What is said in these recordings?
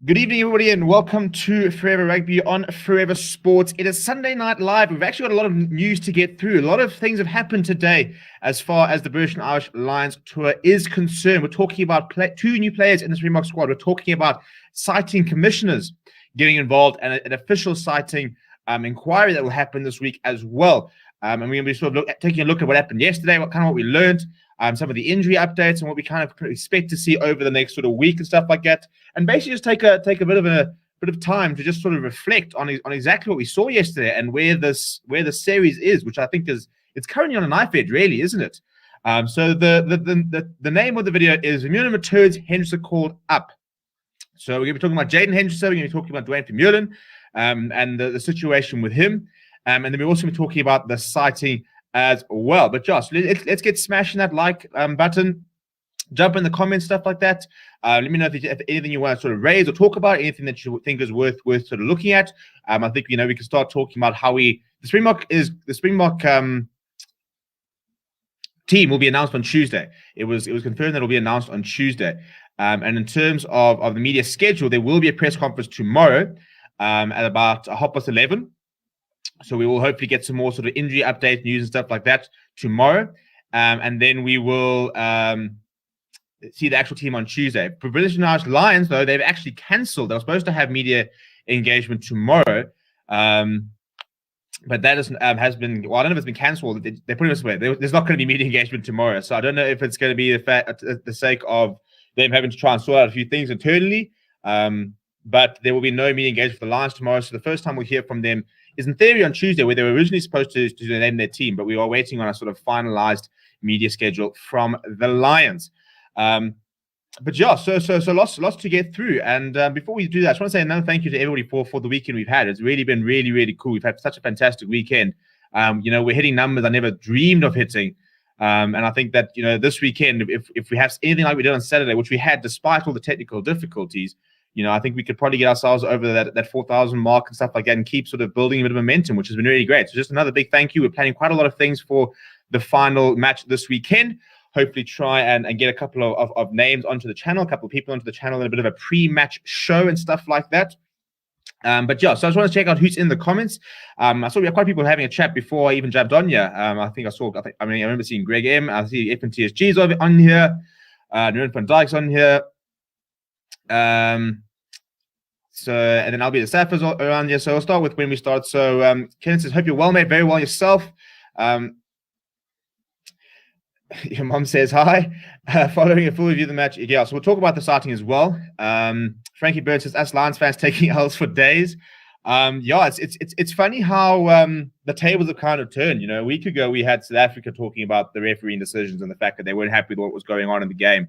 Good evening, everybody, and welcome to Forever Rugby on Forever Sports. It is Sunday Night Live. We've actually got a lot of news to get through. A lot of things have happened today as far as the British and Irish Lions tour is concerned. We're talking about two new players in the Springbok squad. We're talking about citing commissioners getting involved and an official citing inquiry that will happen this week as well. And we're going to be sort of taking a look at what happened yesterday, what we learned, some of the injury updates, and what we kind of expect to see over the next sort of week and stuff like that. And basically just take a bit of time to just sort of reflect on exactly what we saw yesterday and where the series is, which I think it's currently on a knife edge, really, isn't it? So the name of the video is VERMEULEN returns, HENDRIKSE called up. So we're going to be talking about Jaden HENDRIKSE, we're going to be talking about VERMEULEN, and the situation with him. And then we're also going to be talking about the citing as well. But Josh, let's get smashing that like button. Jump in the comments, stuff like that. Let me know if anything you want to sort of raise or talk about, anything that you think is worth sort of looking at. I think we can start talking about how the Springbok team will be announced on Tuesday. It was confirmed that it will be announced on Tuesday. And in terms of the media schedule, there will be a press conference tomorrow at about 11:30. So we will hopefully get some more sort of injury update news and stuff like that tomorrow. And then we will see the actual team on Tuesday. For British and Irish Lions, though, they've actually cancelled. They were supposed to have media engagement tomorrow. But that has been, well, I don't know if it's been cancelled. They put it this way. There's not going to be media engagement tomorrow. So I don't know if it's going to be the sake of them having to try and sort out a few things internally. But there will be no media engagement for the Lions tomorrow. So the first time we'll hear from them is in theory on Tuesday, where they were originally supposed to name their team, but we are waiting on a sort of finalized media schedule from the Lions. But yeah, so lots to get through. And before we do that, I just want to say another thank you to everybody for the weekend we've had. It's really been really cool. We've had such a fantastic weekend. We're hitting numbers I never dreamed of hitting. And I think that, this weekend, if we have anything like we did on Saturday, which we had despite all the technical difficulties, I think we could probably get ourselves over that 4,000 mark and stuff like that and keep sort of building a bit of momentum, which has been really great. So just another big thank you. We're planning quite a lot of things for the final match this weekend. Hopefully try and get a couple of names onto the channel, a couple of people onto the channel, and a bit of a pre-match show and stuff like that. But yeah, so I just want to check out who's in the comments. I saw we had quite a people having a chat before I even jumped on here. I remember seeing Greg M. I see FNTSG's on here. Nuren van Dijk's on here. And then I'll be the Sappers around here. So we'll start with when we start. So Kenneth says, hope you're well, mate. Very well yourself. Your mom says hi. Following a full review of the match. Yeah, so we'll talk about the citing as well. Frankie Burns says, us Lions fans taking L's for days. It's funny how the tables have kind of turned. A week ago we had South Africa talking about the refereeing decisions and the fact that they weren't happy with what was going on in the game.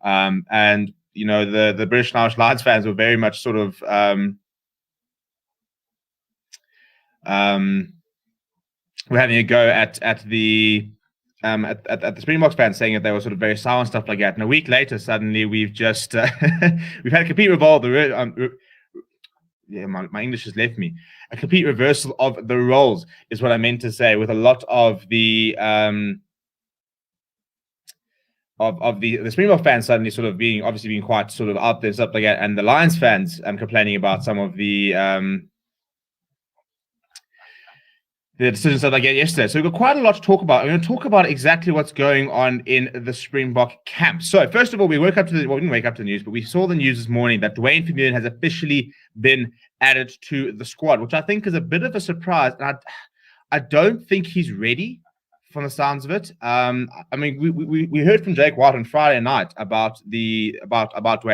And the British and Irish Lions fans were very much sort of we're having a go at the Springboks fans, saying that they were sort of very sour and stuff like that. And a week later, suddenly we've just we've had a complete my English has left me. A complete reversal of the roles is what I meant to say, with a lot of the of the Springbok fans suddenly sort of being quite sort of out there and stuff like that, and the Lions fans complaining about some of the decisions that I get yesterday. So we've got quite a lot to talk about. We're going to talk about exactly what's going on in the Springbok camp. So first of all, we didn't wake up to the news, but we saw the news this morning that Duane Vermeulen has officially been added to the squad, which I think is a bit of a surprise. And I don't think he's ready, from the sounds of it. We heard from Jake White on Friday night about Duane.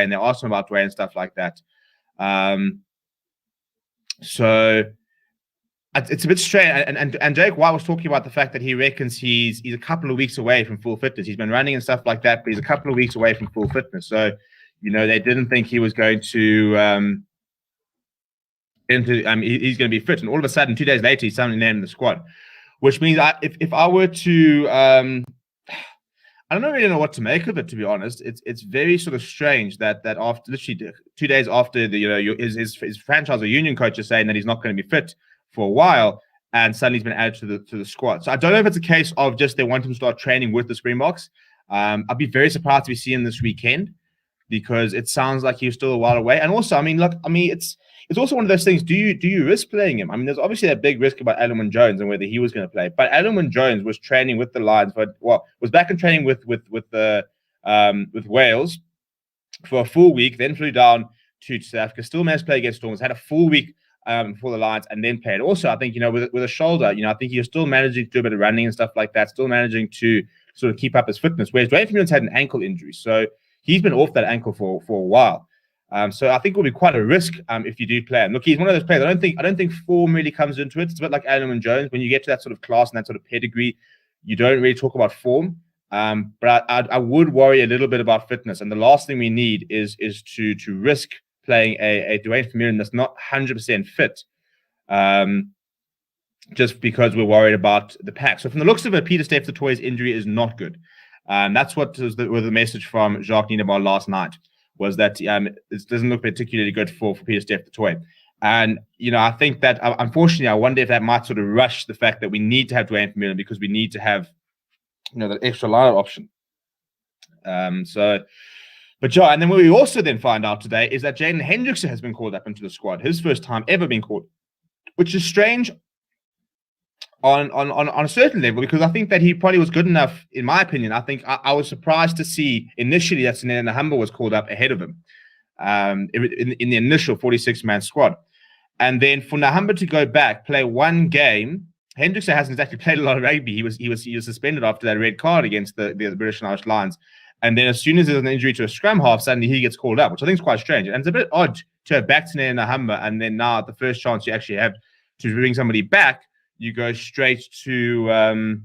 They asked him about Duane and stuff like that. So it's a bit strange. And Jake White was talking about the fact that he reckons he's a couple of weeks away from full fitness. He's been running and stuff like that, but he's a couple of weeks away from full fitness. So, they didn't think he was going to he's going to be fit. And all of a sudden, 2 days later, he's suddenly named in the squad. Which means if I were to, I don't really know what to make of it, to be honest. It's very sort of strange that after literally 2 days after his franchise or union coach is saying that he's not going to be fit for a while, and suddenly he's been added to the squad. So I don't know if it's a case of just they want him to start training with the Springboks. I'd be very surprised if we see him this weekend. because it sounds like he's still a while away. And also, it's also one of those things. Do you risk playing him? I mean, there's obviously that big risk about Alun Jones and whether he was going to play. But Alun Jones was training with the Lions, was back in training with Wales for a full week, then flew down to South Africa, still managed to play against Stormers, had a full week for the Lions, and then played. Also, I think, with a shoulder, I think he was still managing to do a bit of running and stuff like that, still managing to sort of keep up his fitness, whereas Dwayne Vermeulen's had an ankle injury. So he's been off that ankle for a while. So I think it will be quite a risk if you do play him. Look, he's one of those players. I don't think form really comes into it. It's a bit like Alun Jones. When you get to that sort of class and that sort of pedigree, you don't really talk about form. But I would worry a little bit about fitness. And the last thing we need is to risk playing a Dwayne Vermeulen that's not 100% fit, just because we're worried about the pack. So from the looks of it, Pieter-Steph du Toit's injury is not good. That's what was the message from Jacques Nienaber last night, was that it doesn't look particularly good for Pieter-Steph du Toit. And, I think that, unfortunately, I wonder if that might sort of rush the fact that we need to have Dwayne Vermeulen, because we need to have, that extra line option. But yeah, and then what we also then find out today is that Jaden Hendrikse has been called up into the squad, his first time ever being called, which is strange on a certain level, because I think that he probably was good enough, in my opinion. I think I was surprised to see initially that Sanele Nahamba was called up ahead of him in the initial 46-man squad. And then for Nahamba to go back, play one game. Hendrikse hasn't exactly played a lot of rugby. He was suspended after that red card against the British and Irish Lions. And then as soon as there's an injury to a scrum half, suddenly he gets called up, which I think is quite strange. And it's a bit odd to have back to Nahamba, and then now at the first chance you actually have to bring somebody back, you go straight to Jaden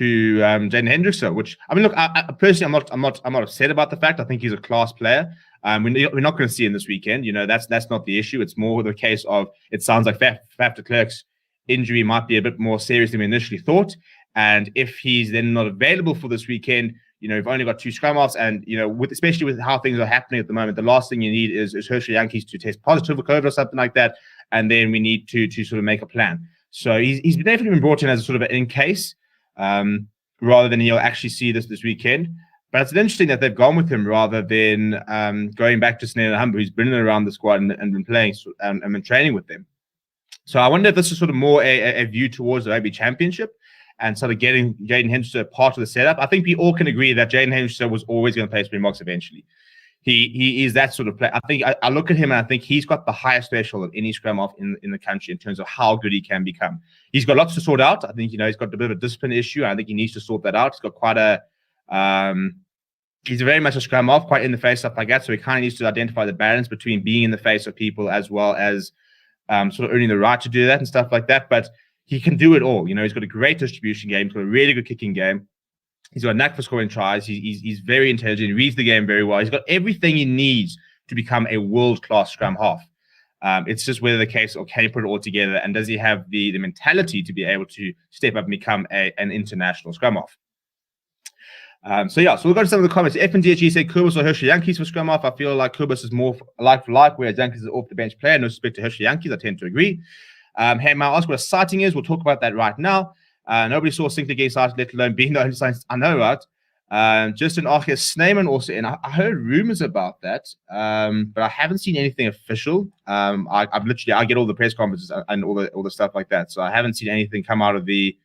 Hendrikse. Which, I mean, look, I personally, I'm not upset about the fact. I think he's a class player. We're not going to see him this weekend. That's not the issue. It's more the case of, it sounds like Faf de Klerk's injury might be a bit more serious than we initially thought. And if he's then not available for this weekend, we've only got two scrum halves, and especially with how things are happening at the moment, the last thing you need is Herschel Yankees to test positive for COVID or something like that, and then we need to sort of make a plan. So he's definitely been brought in as a sort of an in case, rather than he'll actually see this weekend. But it's interesting that they've gone with him rather than going back to Sanele Nahamba, who's been around the squad and been playing and been training with them. So I wonder if this is sort of more a view towards the Rugby Championship and sort of getting Jaden Hendrikse part of the setup. I think we all can agree that Jaden Hendrikse was always going to play Springboks eventually. He is that sort of player. I think I look at him and I think he's got the highest threshold of any scrum half in the country in terms of how good he can become. He's got lots to sort out. I think, he's got a bit of a discipline issue. I think he needs to sort that out. He's got quite a he's very much a scrum half, quite in the face, stuff like that. So he kind of needs to identify the balance between being in the face of people as well as sort of earning the right to do that and stuff like that. But he can do it all. He's got a great distribution game. He's got a really good kicking game. He's got a knack for scoring tries. He's very intelligent. He reads the game very well. He's got everything he needs to become a world-class scrum half. It's just whether the case, or can he put it all together, and does he have the mentality to be able to step up and become an international scrum half? So we'll go to some of the comments. FNDHG said Kobus or Herschel Yankees for scrum half. I feel like Kobus is more like for like, whereas Yankees is off the bench player. No respect to Herschel Yankees. I tend to agree. Hey, Mal asked what a sighting is. We'll talk about that right now. Nobody saw Sinclair getting sighted, let alone being the only sighting. I know, right? Justin Archer Sneyman also in. I heard rumors about that, but I haven't seen anything official. I get all the press conferences and all the stuff like that, so I haven't seen anything come out of the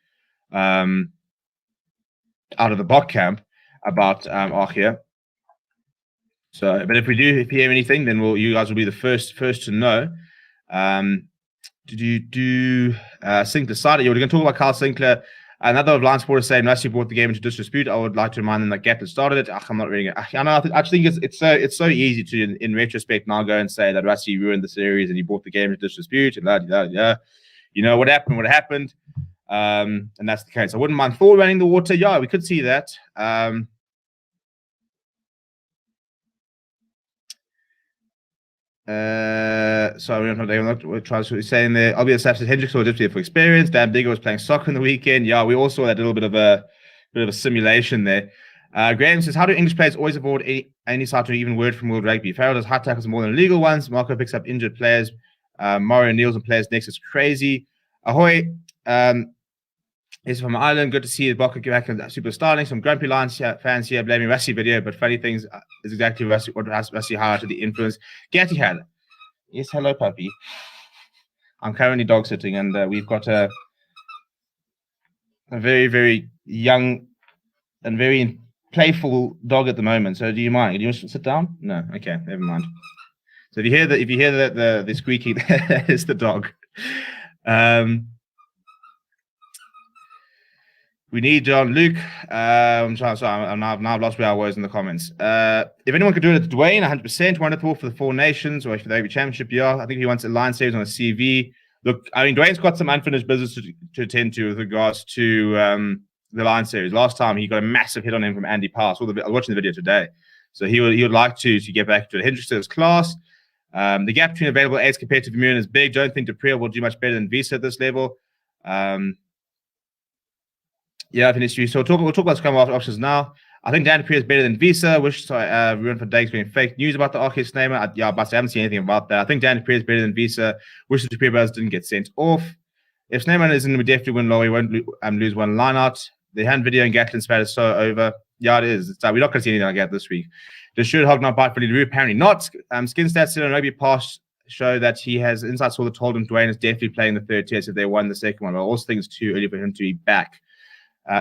Bok camp about Archer. So, but if you hear anything, then you guys will be the first to know. Did you do Sinclair side? You're going to talk about Carl Sinclair. Another of Lions supporters saying, unless you brought the game into disrepute, I would like to remind them that Gatland started it. I'm not reading it. I know. I think it's so easy to, in retrospect, now go and say that Rassie ruined the series and he brought the game into disrepute and what happened. And that's the case. I wouldn't mind Thor running the water. Yeah, we could see that. Sorry, we're not trying to saying there. I'll be a Saturday Hendrikse or just here for experience. Dan Bigger was playing soccer on the weekend. Yeah, we all saw that little bit of a simulation there. Graham says, how do English players always avoid any side to even word from World Rugby? Farrell does high tackles more than illegal ones. Marco picks up injured players. Mario kneels on players next. It's crazy. Ahoy. Is from Ireland. Good to see the Blocker get back in Super Starling. Some grumpy Lions fans here blaming Rusty video, but funny things is exactly what Rusty highlighted the influence Getty had. Yes, hello, puppy. I'm currently dog sitting, and we've got a very, very young and very playful dog at the moment. So, do you mind? Do you want to sit down? No. Okay, never mind. So, if you hear the squeaking, that is the dog. We need John Luke. I'm now lost where I was in the comments. If anyone could do it, Dwayne, 100%. Wonderful for the Four Nations or for the Rugby Championship. Yeah, I think he wants a line series on a CV. Look, I mean, Dwayne's got some unfinished business to attend to with regards to the line series. Last time he got a massive hit on him from Andy Powell. I was watching the video today, so he would like to get back to it. Hendrikse class. The gap between available aids compared to VERMEULEN is big. Don't think Dupree will do much better than Visa at this level. Yeah, I think it's true. So we'll talk about scrum options now. I think Dan Dupree is better than Visa. Ruin for Dake's being fake news about the RK's name. But I haven't seen anything about that. I think Dan Dupree is better than Visa. Wish the Dupree brothers didn't get sent off. If Snowman isn't, we definitely win low. We won't lose one line out. The hand video and Gatlin spat is so over. Yeah, it is. We're not going to see anything like that this week. Does Should Hog not bite for Leaderoo? Apparently not. Skin stats in a rugby pass show that he has insights all that told him Dwayne is definitely playing the third test if they won the second one. But I also think it's too early for him to be back.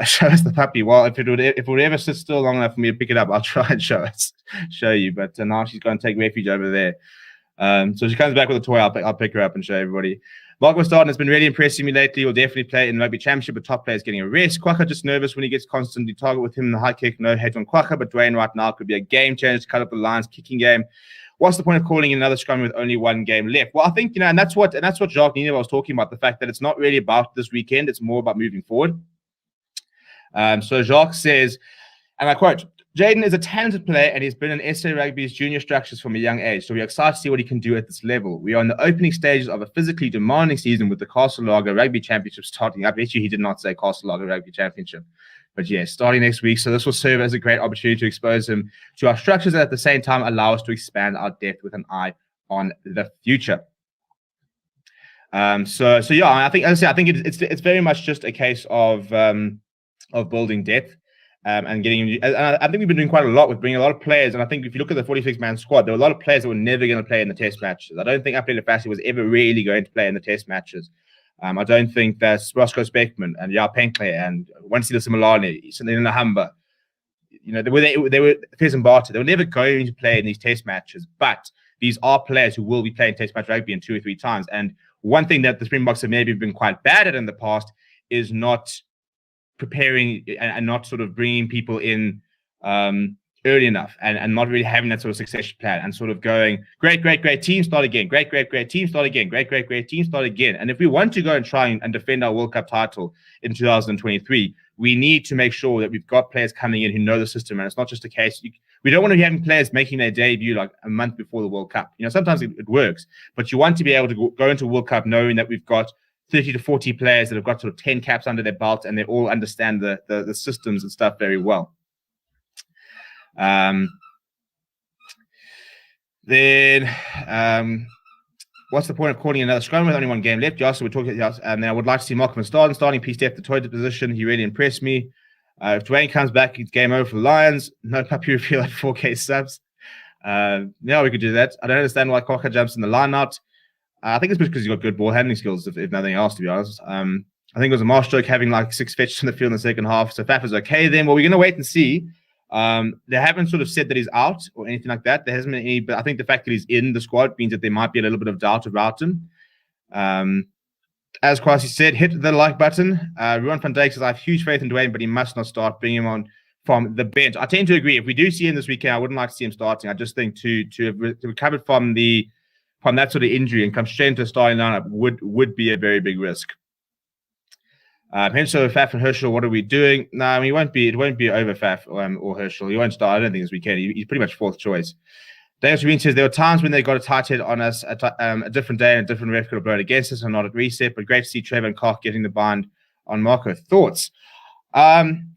Show us the puppy. Well, if it would ever sit still long enough for me to pick it up, I'll try and show you. But now she's going to take refuge over there. So she comes back with a toy. I'll pick her up and show everybody. Mark Verstappen has been really impressing me lately. Will definitely play in Rugby Championship, but top players getting a rest. Quacka just nervous when he gets constantly target with him in the high kick. No hate on Quacka, but Dwayne right now could be a game changer to cut up the Lions kicking game. What's the point of calling in another scrum with only one game left? Well, I think and that's what Jacques Nina was talking about. The fact that it's not really about this weekend; it's more about moving forward. So Jacques says, and I quote, Jaden is a talented player and he's been in SA Rugby's junior structures from a young age. So we're excited to see what he can do at this level. We are in the opening stages of a physically demanding season with the Castle Lager Rugby Championship starting. I bet you he did not say Castle Lager Rugby Championship. But yes, starting next week. So this will serve as a great opportunity to expose him to our structures and at the same time allow us to expand our depth with an eye on the future. So yeah, I think, as I said, I think it's very much just a case of building depth and getting. And I think we've been doing quite a lot with bringing a lot of players. And I think if you look at the 46-man squad, there were a lot of players that were never going to play in the test matches. I don't think Apele Lefasi was ever really going to play in the test matches. I don't think that Roscoe Speckman and Yao Penkle and Wansila Similane, Sanina Hamba, they were Fezan Barter. They were never going to play in these test matches. But these are players who will be playing test match rugby in 2 or 3 times. And one thing that the Springboks have maybe been quite bad at in the past is not preparing and not sort of bringing people in early enough and not really having that sort of succession plan and sort of going, great team, start again, great team, start again, great team, start again. And if we want to go and try and defend our World Cup title in 2023, we need to make sure that we've got players coming in who know the system. And it's not just a case, we don't want to be having players making their debut like a month before the World Cup. Sometimes it works, but you want to be able to go into World Cup knowing that we've got 30 to 40 players that have got sort of 10 caps under their belt and they all understand the systems and stuff very well. What's the point of calling another scrum with only one game left? Just so we're talking, and I would like to see Malcolm starting piece depth the toilet position. He really impressed me. If Dwayne comes back, it's game over for the Lions. No puppy reveal at 4K subs. Yeah, we could do that. I don't understand why Cocker jumps in the line out. I think it's because he's got good ball handling skills, if nothing else, to be honest. I think it was a masterstroke having like 6 fetches in the field in the second half. So Faf is okay then. Well, we're going to wait and see. They haven't sort of said that he's out or anything like that. There hasn't been any, but I think the fact that he's in the squad means that there might be a little bit of doubt about him. As Kwasi said, hit the like button. Ruan van Dijk says, I have huge faith in Dwayne, but he must not start. Bring him on from the bench. I tend to agree. If we do see him this weekend, I wouldn't like to see him starting. I just think to have recovered from that sort of injury and come straight into a starting lineup would be a very big risk. Hence, so Faf and Herschel, what are we doing? No, I mean, it won't be over Faf or Herschel. He won't start. I don't think this weekend. He's pretty much 4th choice. Daniel Sabine says there were times when they got a tight head on us a different day and a different ref could have blown against us and not at reset. But great to see Trevor and Koch getting the bind on Marco. Thoughts? So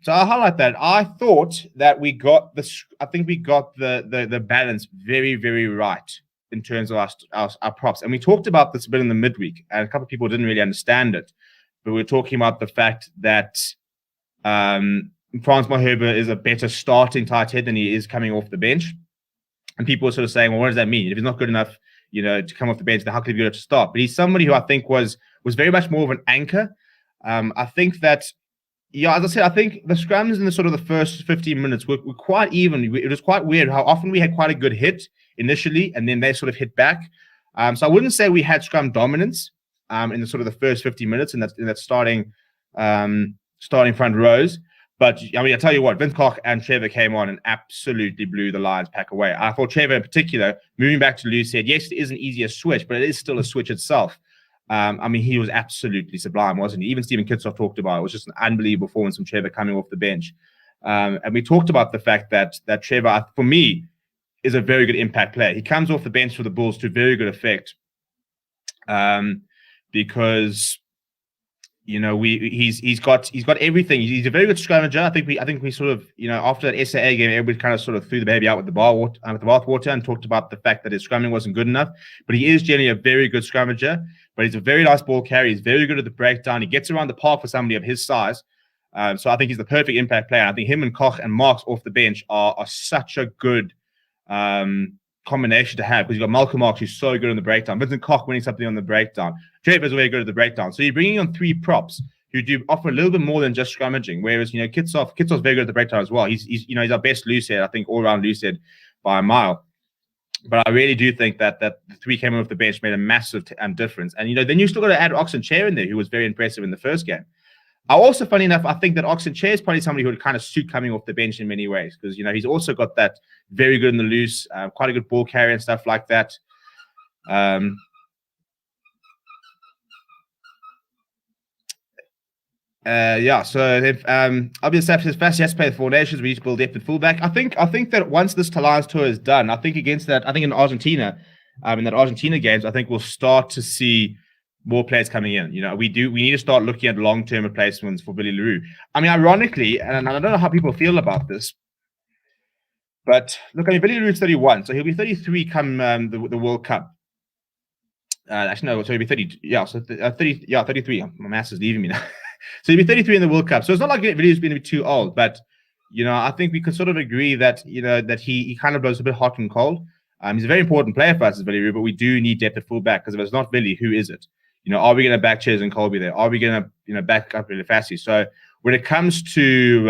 I'll highlight that. I thought that we got the balance very, very right in terms of our props. And we talked about this a bit in the midweek, and a couple of people didn't really understand it. but we're talking about the fact that Frans Malherbe is a better starting tight head than he is coming off the bench. And people are sort of saying, well, what does that mean? If he's not good enough, to come off the bench, then how could he be good to start? But he's somebody who I think was very much more of an anchor. I think that, as I said, I think the scrums in the sort of the first 15 minutes were quite even. It was quite weird how often we had quite a good hit initially, and then they sort of hit back. So I wouldn't say we had scrum dominance in the sort of the first 50 minutes in that starting front rows. But I tell you what, Vince Koch and Trevor came on and absolutely blew the Lions pack away. I thought Trevor in particular, moving back to Lou, said, yes, it is an easier switch, but it is still a switch itself. He was absolutely sublime, wasn't he? Even Stephen Kitsoff talked about it. It was just an unbelievable performance from Trevor coming off the bench. And we talked about the fact that Trevor, for me, is a very good impact player. He comes off the bench for the Bulls to very good effect because he's got everything. He's a very good scrummager. I think we sort of after that SAA game, everybody kind of sort of threw the baby out with the bathwater and talked about the fact that his scrumming wasn't good enough. But he is generally a very good scrummager. But he's a very nice ball carrier. He's very good at the breakdown. He gets around the park for somebody of his size. So I think he's the perfect impact player. I think him and Koch and Marks off the bench are such a good combination to have, because you've got Malcolm Marks who's so good on the breakdown, Vincent Koch winning something on the breakdown, Trevor's very good at the breakdown. So you're bringing on three props who do offer a little bit more than just scrummaging. Whereas Kitsoff's very good at the breakdown as well. He's our best loose head, I think, all round loose head by a mile. But I really do think that the three came off the bench made a massive difference. And then you still got to add Oxen Chair in there, who was very impressive in the first game. Also, funny enough, I think that Oxen Chair is probably somebody who would kind of suit coming off the bench in many ways, because he's also got that very good in the loose, quite a good ball carrier and stuff like that. So if obviously Fassi has to play the 4 nations, we need to build depth at fullback. I think that once this Lions tour is done, I think in Argentina, in that Argentina games, I think we'll start to see more players coming in. We need to start looking at long-term replacements for Billy Leroux. Ironically, and I don't know how people feel about this, but look, Billy Leroux's 31, so he'll be 33 come the World Cup. Actually, no, so he'll be 30. Yeah, so 30. Yeah, 33. My maths is leaving me now. So he'll be 33 in the World Cup. So it's not like Billy's going to be too old, but I think we could sort of agree that that he kind of blows a bit hot and cold. He's a very important player for us, Billy Leroux, but we do need depth at fullback, because if it's not Billy, who is it? Are we going to back Ches and Colby there? Are we going to back up Billy Fassi? So when it comes to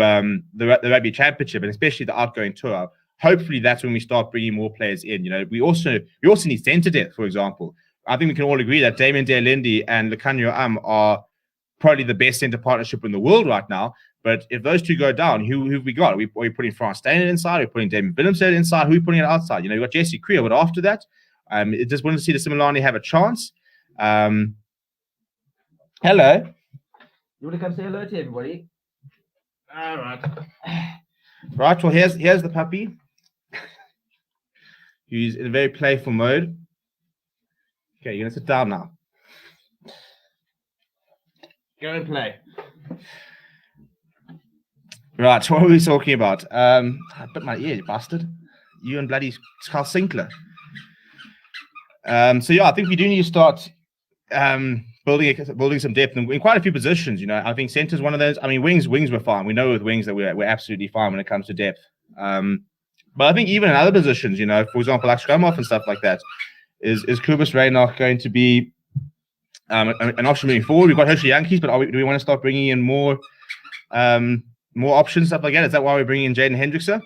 the Rugby Championship, and especially the outgoing tour, hopefully that's when we start bringing more players in. We also need centre depth, for example. I think we can all agree that Damien Dealindi and Lekanyo are probably the best centre partnership in the world right now. But if those two go down, who have we got? Are we putting Frans Steiner inside? Are we putting Damien Willemse inside? Who are we putting it outside? You've got Jesse Kriel, but after that, it just wanted to see the Similani have a chance. Hello. You want to come say hello to everybody? All right. Right, well, here's the puppy. He's in a very playful mode. Okay, you're going to sit down now. Go and play. Right, what were we talking about? I bit my ear, you bastard. You and bloody Carl Sinclair. I think we do need to start building some depth in quite a few positions. I think center's one of those. Wings were fine. We know with wings that we're absolutely fine when it comes to depth. But I think even in other positions, for example, like scrum off and stuff like that, is Kubus Reinach going to be an option moving forward? We've got Hershey Yankees, but do we want to start bringing in more options, stuff like that? Is that why we're bringing in Jaden Hendrikse?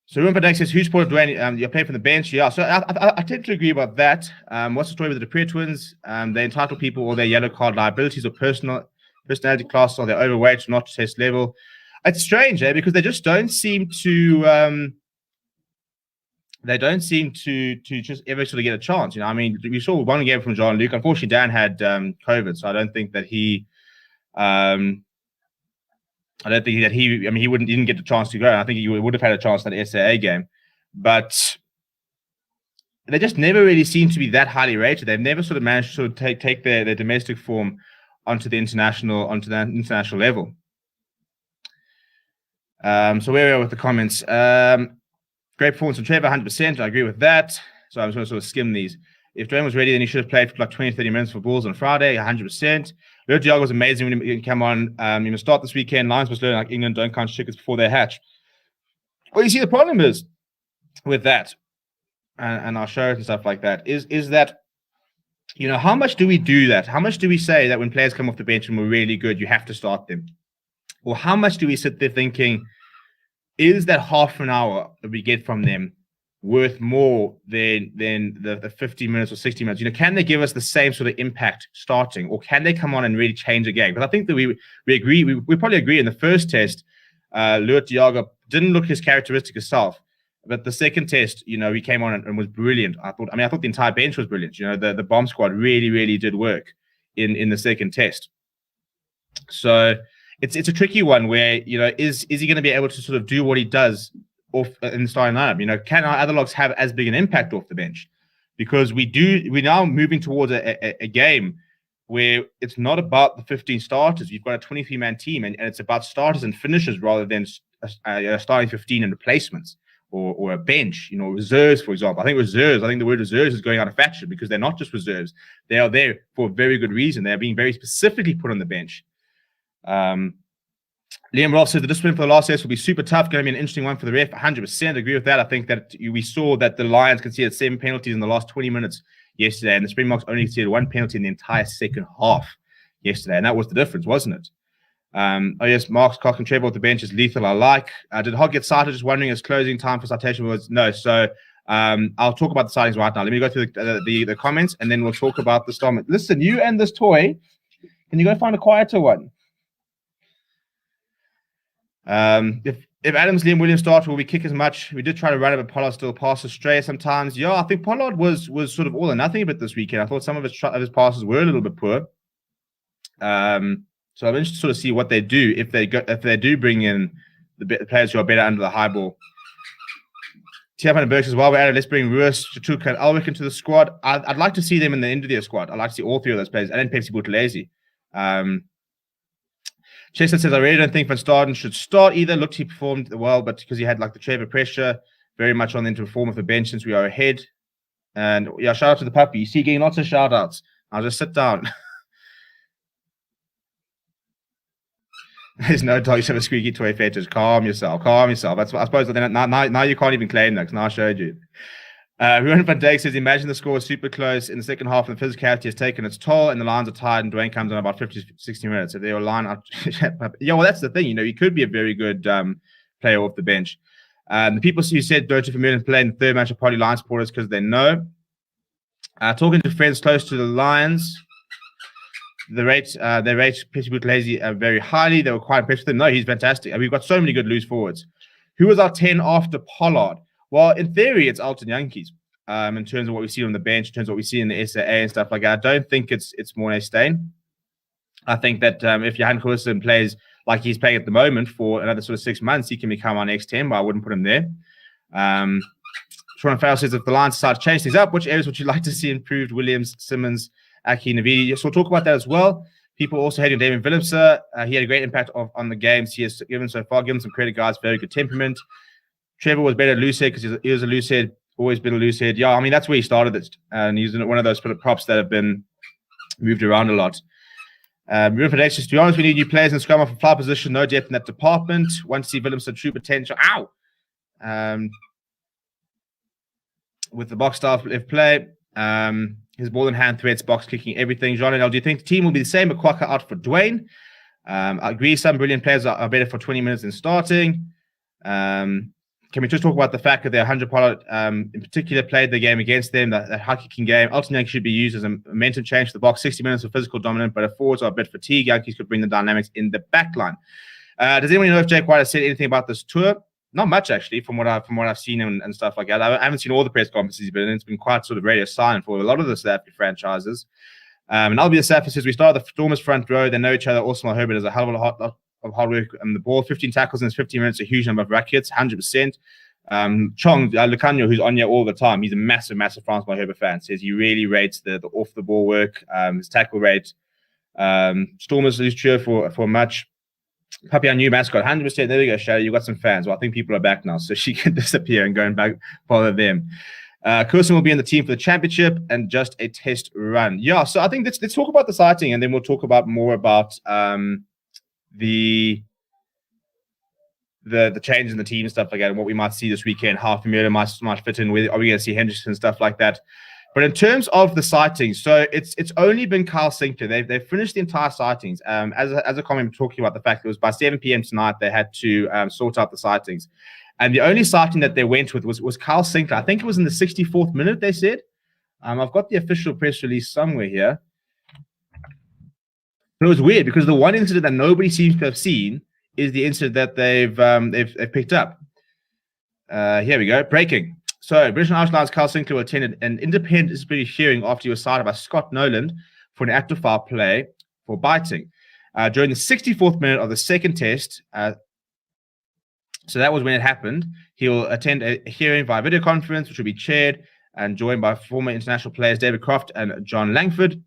So Ruben Padek says, who's supported Dwayne? You're playing from the bench. Yeah, so I tend to agree about that. What's the story with the Dupree twins? They entitle people or their yellow card liabilities or personality class, or they're overweight, not to test level. It's strange, because they just don't seem to just ever sort of get a chance. We saw one game from Jean-Luc. Unfortunately, Dan had COVID, so I don't think that he didn't get the chance to go. And I think he would have had a chance in that SAA game, but they just never really seem to be that highly rated. They've never sort of managed to sort of take their domestic form onto the international level. So where are we with the comments? Great performance from Trevor, 100%. I agree with that. So I'm just going to sort of skim these. If Dwayne was ready, then he should have played for like 20, 30 minutes for Bulls on Friday, 100%. Lurt Diago was amazing when he came on. You know, start this weekend. Lions must learn like England don't count chickens before they hatch. Well, you see, the problem is with that, and I'll show it and stuff like that, is that, you know, how much do we do that? How much do we say that when players come off the bench and we're really good, you have to start them? Or how much do we sit there thinking, is that half an hour that we get from them worth more than the 50 minutes or 60 minutes? You know, can they give us the same sort of impact starting, or can they come on and really change a game? But I think that we agree, we probably agree in the first test, Lurt Diago didn't look his characteristic self. But the second test, you know, he came on and was brilliant. I thought the entire bench was brilliant. You know, the bomb squad really, really did work in the second test. So it's a tricky one where, you know, is he going to be able to sort of do what he does off in the starting lineup? You know, can our other logs have as big an impact off the bench? Because we're now moving towards a game where it's not about the 15 starters. You've got a 23-man team, and it's about starters and finishers rather than starting 15 and replacements. Or a bench, you know, reserves, for example. I think the word reserves is going out of fashion because they're not just reserves. They are there for a very good reason. They are being very specifically put on the bench. Liam Ross says the discipline for the last test will be super tough. Going to be an interesting one for the ref. 100% agree with that. I think that we saw that the Lions conceded 7 penalties in the last 20 minutes yesterday, and the Springboks only conceded 1 penalty in the entire second half yesterday, and that was the difference, wasn't it? Oh yes, Mark's cock and Trevor with the bench is lethal. I like. Did Hog get cited? Just wondering, his closing time for citation was no. So I'll talk about the sightings right now. Let me go through the comments, and then we'll talk about the storm. Listen, you and this toy, can you go find a quieter one? If Adams, Liam Williams start, will we kick as much? We did try to run it, but Pollard still passes stray sometimes. Yeah, I think Pollard was sort of all or nothing a bit this weekend. I thought some of his passes were a little bit poor. So I'm interested to sort of see what they do if they do bring in the players who are better under the high ball. Tiapan and Burks as well. We're added. Let's bring Ruiz, Chatuka, and Alwick into the squad. I'd like to see them in the India squad. I'd like to see all three of those players, and then Pepsi Buthelezi. Chester says, I really don't think Van Staden should start either. Looked, he performed well, but because he had like the Trevor pressure, very much on them to perform with the bench since we are ahead. And yeah, shout out to the puppy. You see, getting lots of shout outs. I'll just sit down. There's no dog, you have a squeaky toy fetish. Calm yourself. I suppose now you can't even claim that because now I showed you. Ruben van Dijk says, imagine the score is super close in the second half and the physicality has taken its toll and the lines are tied and Dwayne comes on about 50, 60 minutes. If they were line up, yeah, well, that's the thing. You know, he could be a very good player off the bench. The people who said don't you Vermeulen play in the third match are probably Lions supporters because they know. Talking to friends close to the Lions, they rate Pepsi Buthelezi very highly. They were quite impressed with him. No, he's fantastic. We've got so many good loose forwards. Who was our 10 after Pollard? Well, in theory, it's Alton Yankees. In terms of what we see on the bench, in terms of what we see in the SAA and stuff like that, I don't think it's Morné Steyn. I think that if Johan Goosen plays like he's playing at the moment for another sort of 6 months, he can become our next 10, but I wouldn't put him there. Sean Farrell says, if the Lions decide to change things up, which areas would you like to see improved? Williams, Simmons, Aki, Navidi. Yes, we'll talk about that as well. People also hating David Willemse. He had a great impact on the games he has given so far. Give him some credit, guys. Very good temperament. Trevor was better at loose head because he was a loose head. Always been a loose head. Yeah, I mean, that's where he started it. And he's one of those props that have been moved around a lot. To be honest, we need new players in scrum off a fly position. No depth in that department. Want to see Willemse true potential. Ow! With the box style of play. His ball in hand threats, box kicking, everything. John and do you think the team will be the same, but Kwaka out for Dwayne? I agree, some brilliant players are better for 20 minutes than starting. Can we just talk about the fact that their 100 Pollard in particular played the game against them, that high kicking game? Alton Yankees should be used as a momentum change for the box. 60 minutes of physical dominant, but if forwards are a bit fatigued, Yankees could bring the dynamics in the back line. Does anyone know if Jake White has said anything about this tour? Not much, actually, from what I've seen and stuff like that. I haven't seen all the press conferences, but it's been quite sort of radio silent for a lot of the South African franchises. And I'll be the South says we started the Stormers front row. They know each other. Osman Herbert is a hell of a lot of hard work. And the ball, 15 tackles in 15 minutes, a huge number of rack hits, 100%. Chong Lucanio, who's on here all the time, he's a massive Francois Herbert fan. Says he really rates the off the ball work, his tackle rate. Stormers lose cheer for much. Puppy, our new mascot, 100%. There we go, Shadow. You got some fans. Well, I think people are back now, so she can disappear and go and back follow them. Kirsten will be in the team for the championship and just a test run. Yeah, so I think let's talk about the sighting, and then we'll talk about more about the change in the team and stuff like that, and what we might see this weekend, how VERMEULEN might fit in. Are we going to see Hendrikse and stuff like that? But in terms of the sightings, so it's only been Kyle Sinclair. They've finished the entire sightings. As a comment, talking about the fact that it was by 7 p.m. tonight they had to sort out the sightings, and the only sighting that they went with was Kyle Sinclair. I think it was in the 64th minute. They said, I've got the official press release somewhere here. But it was weird because the one incident that nobody seems to have seen is the incident that they've picked up. Here we go. Breaking. So, British and Irish Lions Kyle Sinclair attended an independent disciplinary hearing after he was cited by Scott Noland for an act of foul play for biting. During the 64th minute of the second test, so that was when it happened, he will attend a hearing via video conference, which will be chaired and joined by former international players David Croft and John Langford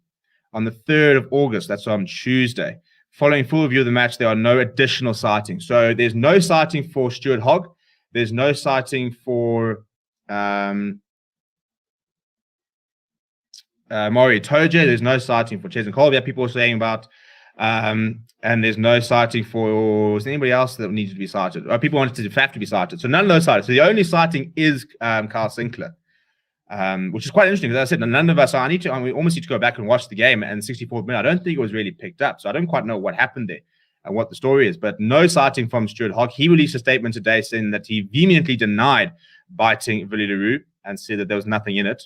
on the 3rd of August. That's on Tuesday. Following full review of the match, there are no additional sightings. So there's no sighting for Stuart Hogg. There's no sighting for Maury Toje. There's no sighting for Cheslin Colby. People are saying about, and there's no sighting for, was there anybody else that needed to be cited? People wanted to have to be cited. So none of those cited. So the only sighting is Kyle Sinclair, which is quite interesting because, as I said, none of us, we almost need to go back and watch the game, and 64th minute, I don't think it was really picked up. So I don't quite know what happened there and what the story is, but no sighting from Stuart Hogg. He released a statement today saying that he vehemently denied biting Willie Leroux and said that there was nothing in it.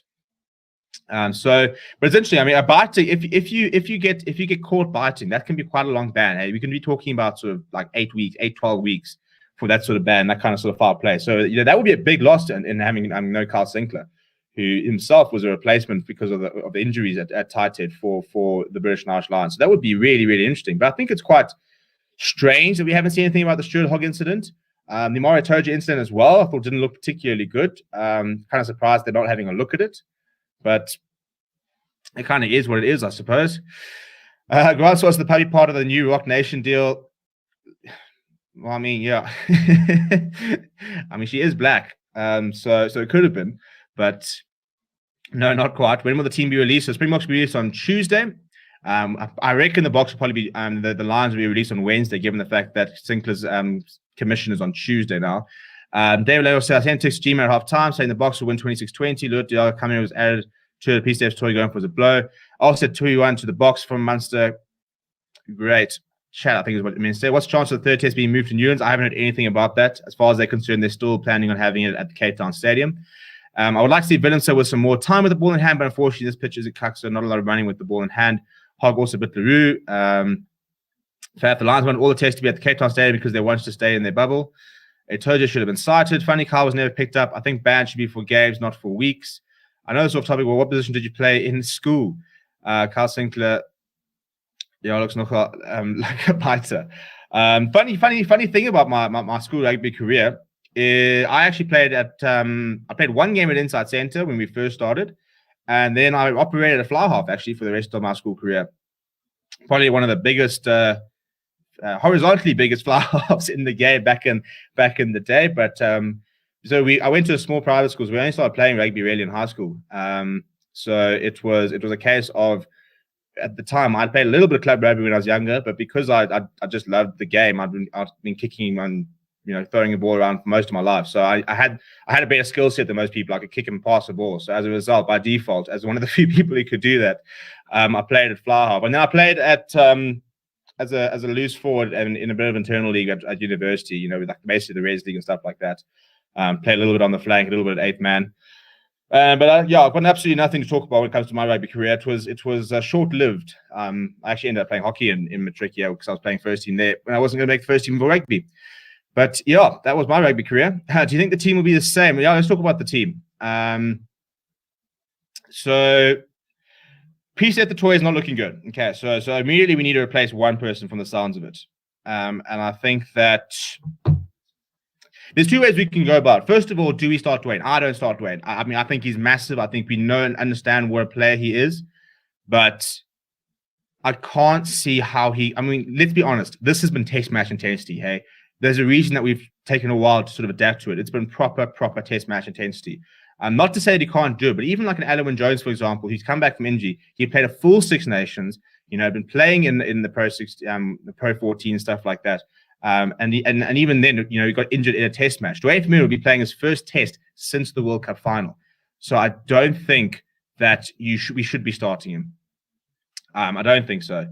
But it's interesting. I mean, a biting, if you get caught biting, that can be quite a long ban. Hey, we can be talking about sort of like 12 weeks for that sort of ban, that kind of sort of foul play. So that would be a big loss in having no Kyle Sinclair, who himself was a replacement because of the injuries at tight head for the British and Irish Lions. So that would be really, really interesting. But I think it's quite strange that we haven't seen anything about the Stuart Hogg incident. The Maury Toje incident as well, I thought didn't look particularly good. Kind of surprised they're not having a look at it. But it kind of is what it is, I suppose. Grant was the puppy part of the new Rock Nation deal. Well, I mean, yeah. I mean, she is black. So it could have been. But no, not quite. When will the team be released? So it's pretty much be released on Tuesday. I reckon the box will probably be, the lines will be released on Wednesday, given the fact that Sinclair's commission is on Tuesday now. David Leo said, I sent text Gmail at half time saying the box will win 26-20. Lut Diallo coming was added to the PCF's toy going for the blow. Also 2-1 to the box from Munster. Great. Chat, I think is what it means. What's the chance of the third test being moved to Newlands? I haven't heard anything about that. As far as they're concerned, they're still planning on having it at the Cape Town Stadium. I would like to see Willemse with some more time with the ball in hand, but unfortunately this pitch is a cuck, so not a lot of running with the ball in hand. Hogg also bit Leroux. The Lions wanted all the tests to be at the Cape Town Stadium because they wanted to stay in their bubble. Toja should have been cited. Funny Kyle was never picked up. I think ban should be for games, not for weeks. I know this off topic. Well, what position did you play in school? Kyle Sinclair, looks like a biter. Funny thing about my school rugby career. I actually played I played one game at Inside Centre when we first started, and then I operated a fly half actually for the rest of my school career. Probably one of the biggest, horizontally biggest fly halves in the game back in the day. But I went to a small private school. So we only started playing rugby really in high school. So it was a case of, at the time I'd played a little bit of club rugby when I was younger, but because I just loved the game, I've been kicking and throwing the ball around for most of my life. So I had a better skill set than most people. I could kick and pass the ball. So as a result, by default, as one of the few people who could do that, I played at fly half, and then I played at as a loose forward and in a bit of internal league at university. With like basically the res league and stuff like that. Played a little bit on the flank, a little bit at eighth man. But I've got absolutely nothing to talk about when it comes to my rugby career. It was short-lived. I actually ended up playing hockey in Matric because I was playing first team there when I wasn't going to make the first team for rugby. But yeah, that was my rugby career. Do you think the team will be the same? Yeah, let's talk about the team. So Peace at the toy is not looking good. Okay, so immediately we need to replace one person from the sounds of it. And I think that there's two ways we can go about it. First of all, do we start Dwayne? I don't start Dwayne. I mean, I think he's massive. I think we know and understand what a player he is. But I can't see how let's be honest. This has been test match intensity, hey? There's a reason that we've taken a while to sort of adapt to it. It's been proper test match intensity. Not to say that he can't do it, but even like an Alan Jones, for example, who's come back from injury, he played a full Six Nations, been playing in the Pro 6, the Pro 14, stuff like that. And even then, he got injured in a test match. Dwayne Vermeulen will be playing his first test since the World Cup final. So I don't think that we should be starting him. I don't think so.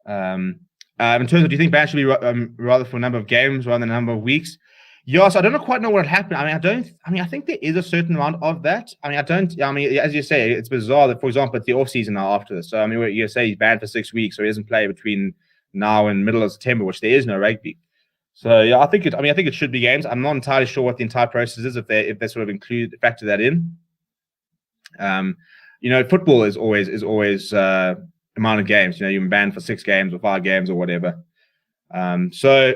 In terms of, do you think ban should be rather for a number of games rather than a number of weeks? Yes, I don't quite know what happened. I think there is a certain amount of that. As you say, it's bizarre that, for example, it's the off season now after this. So, you say he's banned for 6 weeks, so he doesn't play between now and middle of September, which there is no rugby. So, yeah, I think it should be games. I'm not entirely sure what the entire process is if they sort of factor that in. Football is always amount of games. You're banned for 6 games or 5 games or whatever. So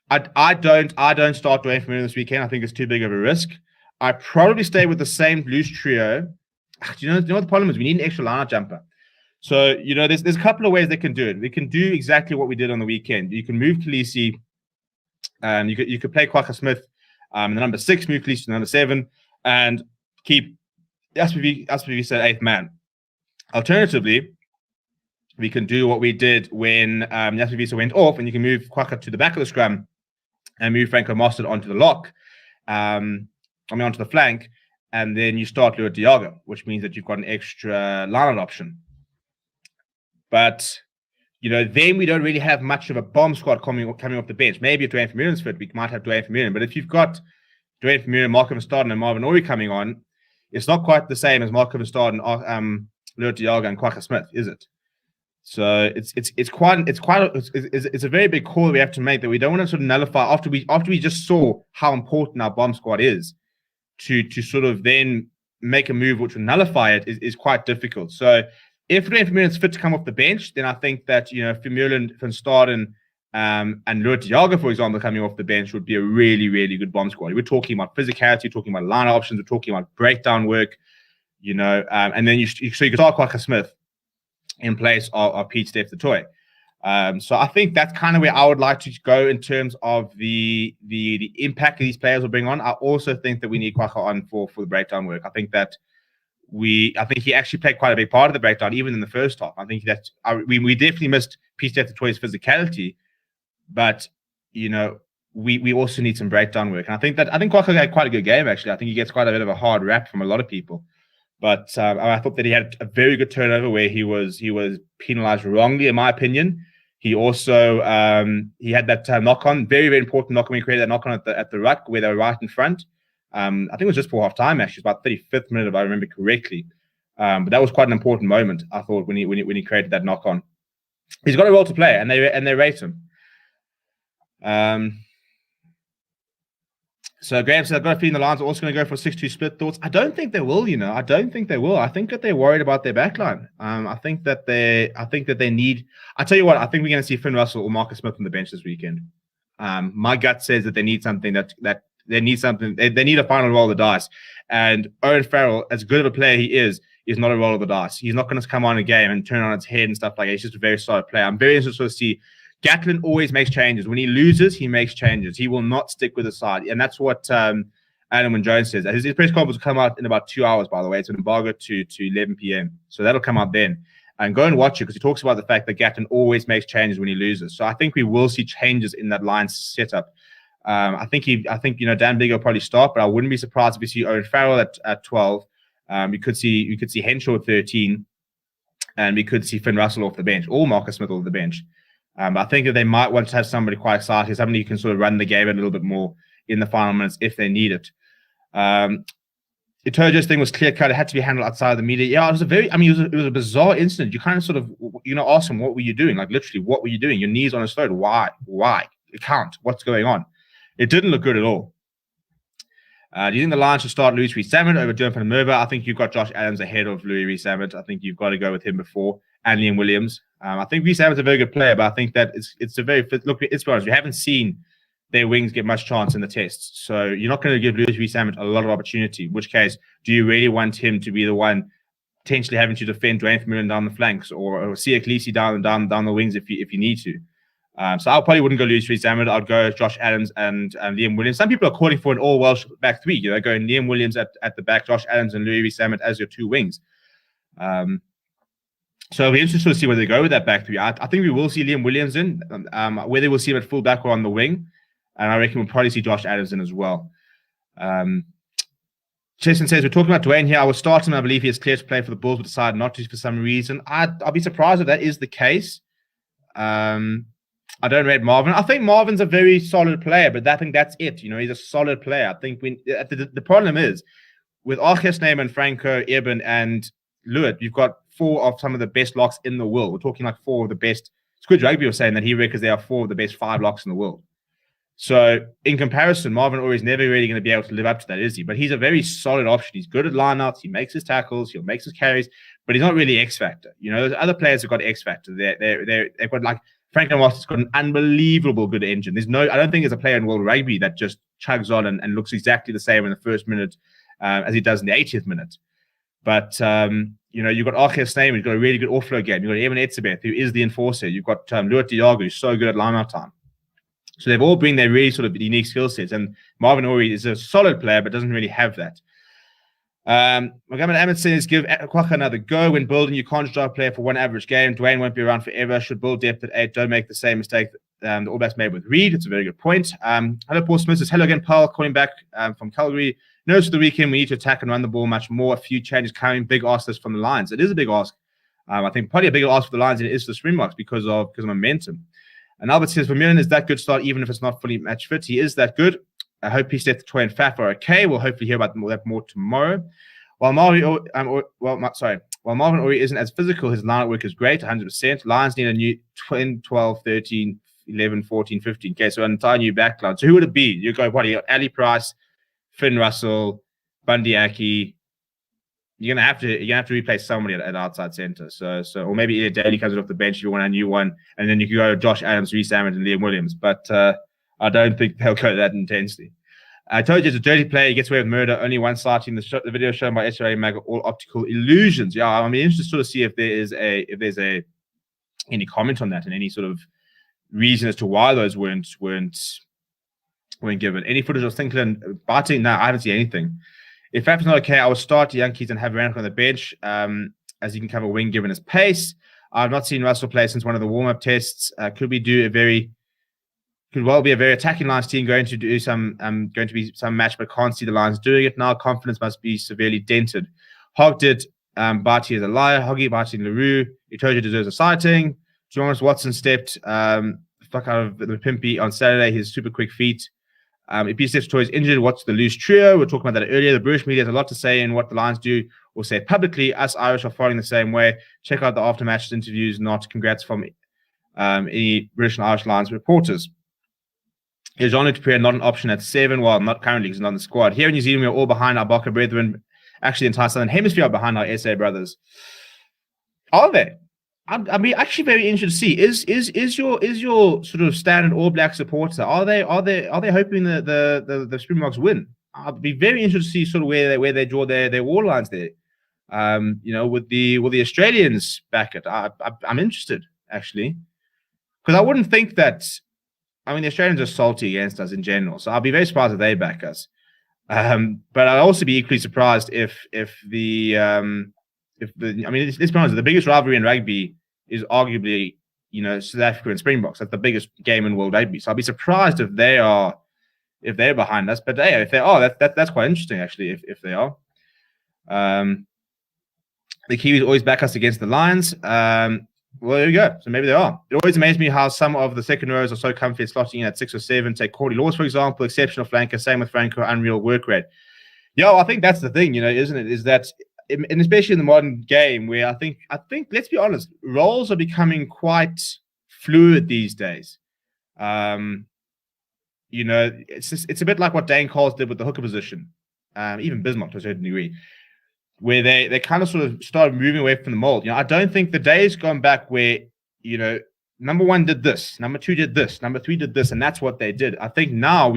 I don't start Dwayne Vermeulen this weekend. I think it's too big of a risk. I probably stay with the same loose trio. Do you know what the problem is? We need an extra line jumper. So there's a couple of ways they can do it. We can do exactly what we did on the weekend. You can move Khaleesi. You could play Kwagga Smith in the number 6, move Khaleesi to number 7, and keep SPV said 8th man. Alternatively, we can do what we did when Jasper Wiese went off, and you can move Kwagga to the back of the scrum and move Franco Mostert onto the lock, onto the flank, and then you start Luat Diago, which means that you've got an extra line option. But then we don't really have much of a bomb squad coming off the bench. Maybe if Dwayne Vermeulen's fit, we might have Dwayne Vermeulen. But if you've got Dwayne Vermeulen, Marco van Staden, and Marvin Orie coming on, it's not quite the same as Marco van Staden, Luat Diago, and Kwagga Smith, is it? So it's a very big call that we have to make, that we don't want to sort of nullify after we just saw how important our bomb squad is. To sort of then make a move which will nullify it is quite difficult. So if Dwayne Vermeulen is fit to come off the bench, then I think that Vermeulen, Van Staden, and Luat Diago, for example, coming off the bench would be a really, really good bomb squad. We're talking about physicality, we're talking about line options, we're talking about breakdown work, and then you can start Kwagga Smith in place of Pete Steph the Toy. So I think that's kind of where I would like to go in terms of the impact these players will bring on. I also think that we need Kwagga on for the breakdown work. I think he actually played quite a big part of the breakdown, even in the first half. I think that we definitely missed Pete Steph the Toy's physicality, but we also need some breakdown work. And I think Kwagga had quite a good game, actually. I think he gets quite a bit of a hard rap from a lot of people. But I thought that he had a very good turnover where he was penalized wrongly, in my opinion. He also he had that knock-on, very, very important knock-on. When he created that knock-on at the ruck where they were right in front. I think it was just for half-time, actually. It was about 35th minute, if I remember correctly. But that was quite an important moment, I thought, when he created that knock-on. He's got a role to play, and they rate him. So Graham said, I've got a feeling the Lions are also going to go for a 6-2 split. Thoughts? I don't think they will, I don't think they will. I think that they're worried about their backline. I think that they need, I tell you what, I think we're going to see Finn Russell or Marcus Smith on the bench this weekend. My gut says that they need something they need a final roll of the dice. And Owen Farrell, as good of a player he is not a roll of the dice. He's not going to come on a game and turn on its head and stuff like that. He's just a very solid player. I'm very interested to see. Gatlin always makes changes. When he loses, he makes changes. He will not stick with the side. And that's what Adam Jones says. His press conference will come out in about 2 hours, by the way. It's an embargo to 11 p.m. So that'll come out then. And go and watch it, because he talks about the fact that Gatlin always makes changes when he loses. So I think we will see changes in that line setup. I think Dan Bigger will probably start, but I wouldn't be surprised if we see Owen Farrell at 12. We could see Henshaw at 13, and we could see Finn Russell off the bench, or Marcus Smith off the bench. I think that they might want to have somebody quite exciting, somebody who can sort of run the game a little bit more in the final minutes if they need it. Itojo's thing was clear cut; it had to be handled outside of the media. Yeah, it was a bizarre incident. You kind of sort of ask him, what were you doing? Like, literally, what were you doing? Your knees on his throat. Why? It can't. What's going on? It didn't look good at all. Do you think the Lions should start Louis Rees-Zammit over Jonathan van der Merwe? I think you've got Josh Adams ahead of Louis Rees-Zammit. I think you've got to go with him before, and Liam Williams. I think Rees-Zammit's a very good player, but I think that it's a very look. It's honest, we haven't seen their wings get much chance in the tests, so you're not going to give Louis Rees-Zammit a lot of opportunity. In which case, do you really want him to be the one potentially having to defend Dwayne Vermeulen down the flanks, or Sia Khaleesi down the wings if you need to? So I probably wouldn't go Louis Rees-Zammit. I'd go Josh Adams and Liam Williams. Some people are calling for an all-Welsh back three. Going Liam Williams at the back, Josh Adams and Louis Rees-Zammit as your two wings. So it'll be interesting to see where they go with that back three. I think we will see Liam Williams in, whether we'll see him at full back or on the wing. And I reckon we'll probably see Josh Adams in as well. Jason says, we're talking about Dwayne here. I will start him. I believe he is clear to play for the Bulls, but decided not to for some reason. I'll be surprised if that is the case. I don't rate Marvin. I think Marvin's a very solid player, but I think that's it. He's a solid player. I think the problem is with Arches, Neyman, Franco, Eben, and Lewitt, you've got four of some of the best locks in the world. We're talking like four of the best. Squid Rugby was saying that he reckons they are four of the best 5 locks in the world. So in comparison, Marvin Orie is never really going to be able to live up to that, is he? But he's a very solid option. He's good at lineouts. He makes his tackles. He'll make his carries, but he's not really X factor. Those other players have got X factor. They've got like Franklin Watts got an unbelievable good engine. I don't think there's a player in World Rugby that just chugs on and looks exactly the same in the first minute as he does in the 80th minute. But you've got Arches Neyman, who's got a really good offload game. You've got Evan Etzebeth, who is the enforcer. You've got Lewitt Diago, who's so good at lineout time. So they've all bring their really sort of unique skill sets. And Marvin Orie is a solid player, but doesn't really have that. Mohammed Ahmed says, give Kwaka another go. When building, you can't draw a player for one average game. Dwayne won't be around forever. Should build depth at 8. Don't make the same mistake the All Blacks made with Reed. It's a very good point. Hello, Paul Smith says, hello again, Paul, calling back from Calgary. Notice for the weekend, we need to attack and run the ball much more. A few changes coming. Big ask this from the Lions. It is a big ask. I think probably a bigger ask for the Lions than it is for the Springboks because of momentum. And Albert says, Vermeulen is that good start, even if it's not fully match fit. He is that good. I hope he Steph Toy and Faf are okay. We'll hopefully hear about that more tomorrow. While Marvin Orie isn't as physical, his line work is great, 100%. Lions need a new 10, 12, 13, 11, 14, 15. Okay, so an entire new backline. So who would it be? You go, what? You got Ali Price, Finn Russell, Bundy Aki. You're gonna have to replace somebody at outside center. So or maybe Ilya Daly comes off the bench if you want a new one, and then you can go Josh Adams, Rees-Zammit, and Liam Williams. But I don't think they'll go that intensely. I told you it's a dirty player. He gets away with murder. Only one sighting. The video shown by SRA Mag are all optical illusions. Yeah, I'm interested to sort of see if there's any comment on that and any sort of reason as to why those weren't given. Any footage of Sinclair biting? No, I haven't seen anything. If Faf's not okay, I will start the Yankees and have Rannick on the bench as he can cover wing given his pace. I've not seen Russell play since one of the warm-up tests. Could well be a very attacking Lions team going to be some match, but can't see the Lions doing it now. Confidence must be severely dented. Hogg did Barty as a liar. Hoggy, Barty, and LaRue. Itoja deserves a sighting. Jonas Watson stepped fuck out of the Pimpy on Saturday. His super quick feet. If he steps towards injured, what's the loose trio? We are talking about that earlier. The British media has a lot to say in what the Lions do or say publicly. Us Irish are following the same way. Check out the after-match interviews, not congrats from any British and Irish Lions reporters. Is Jean-Luc Dupre not an option at 7? Well, not currently because he's not in the squad. Here in New Zealand, we're all behind our Baka brethren. Actually, the entire Southern Hemisphere are behind our SA brothers. Are they? I'm actually very interested to see. Is your sort of standard All Black supporter? Are they hoping the Springboks win? I'd be very interested to see sort of where they draw their war lines there. Will the Australians back it? I'm interested actually because I wouldn't think that. I mean, the Australians are salty against us in general, so I'll be very surprised if they back us. But I'd also be equally surprised if the let's be honest, the biggest rivalry in rugby is arguably South Africa and Springboks. That's the biggest game in world rugby. So I'll be surprised if they're behind us. But hey, if they are, that's quite interesting actually. If they are, the Kiwis always back us against the Lions. Well, there you go. So maybe they are. It always amazes me how some of the second rows are so comfy at slotting in at 6 or 7. Take Cordy Laws, for example, exceptional flanker. Same with Franco, unreal work rate. Yeah, I think that's the thing, isn't it? Is that, and especially in the modern game, where I think, let's be honest, roles are becoming quite fluid these days. It's a bit like what Dane Coles did with the hooker position, even Bismarck to a certain degree, where they kind of sort of started moving away from the mold. I don't think the day's gone back where, number 1 did this, number 2 did this, number 3 did this, and that's what they did. I think now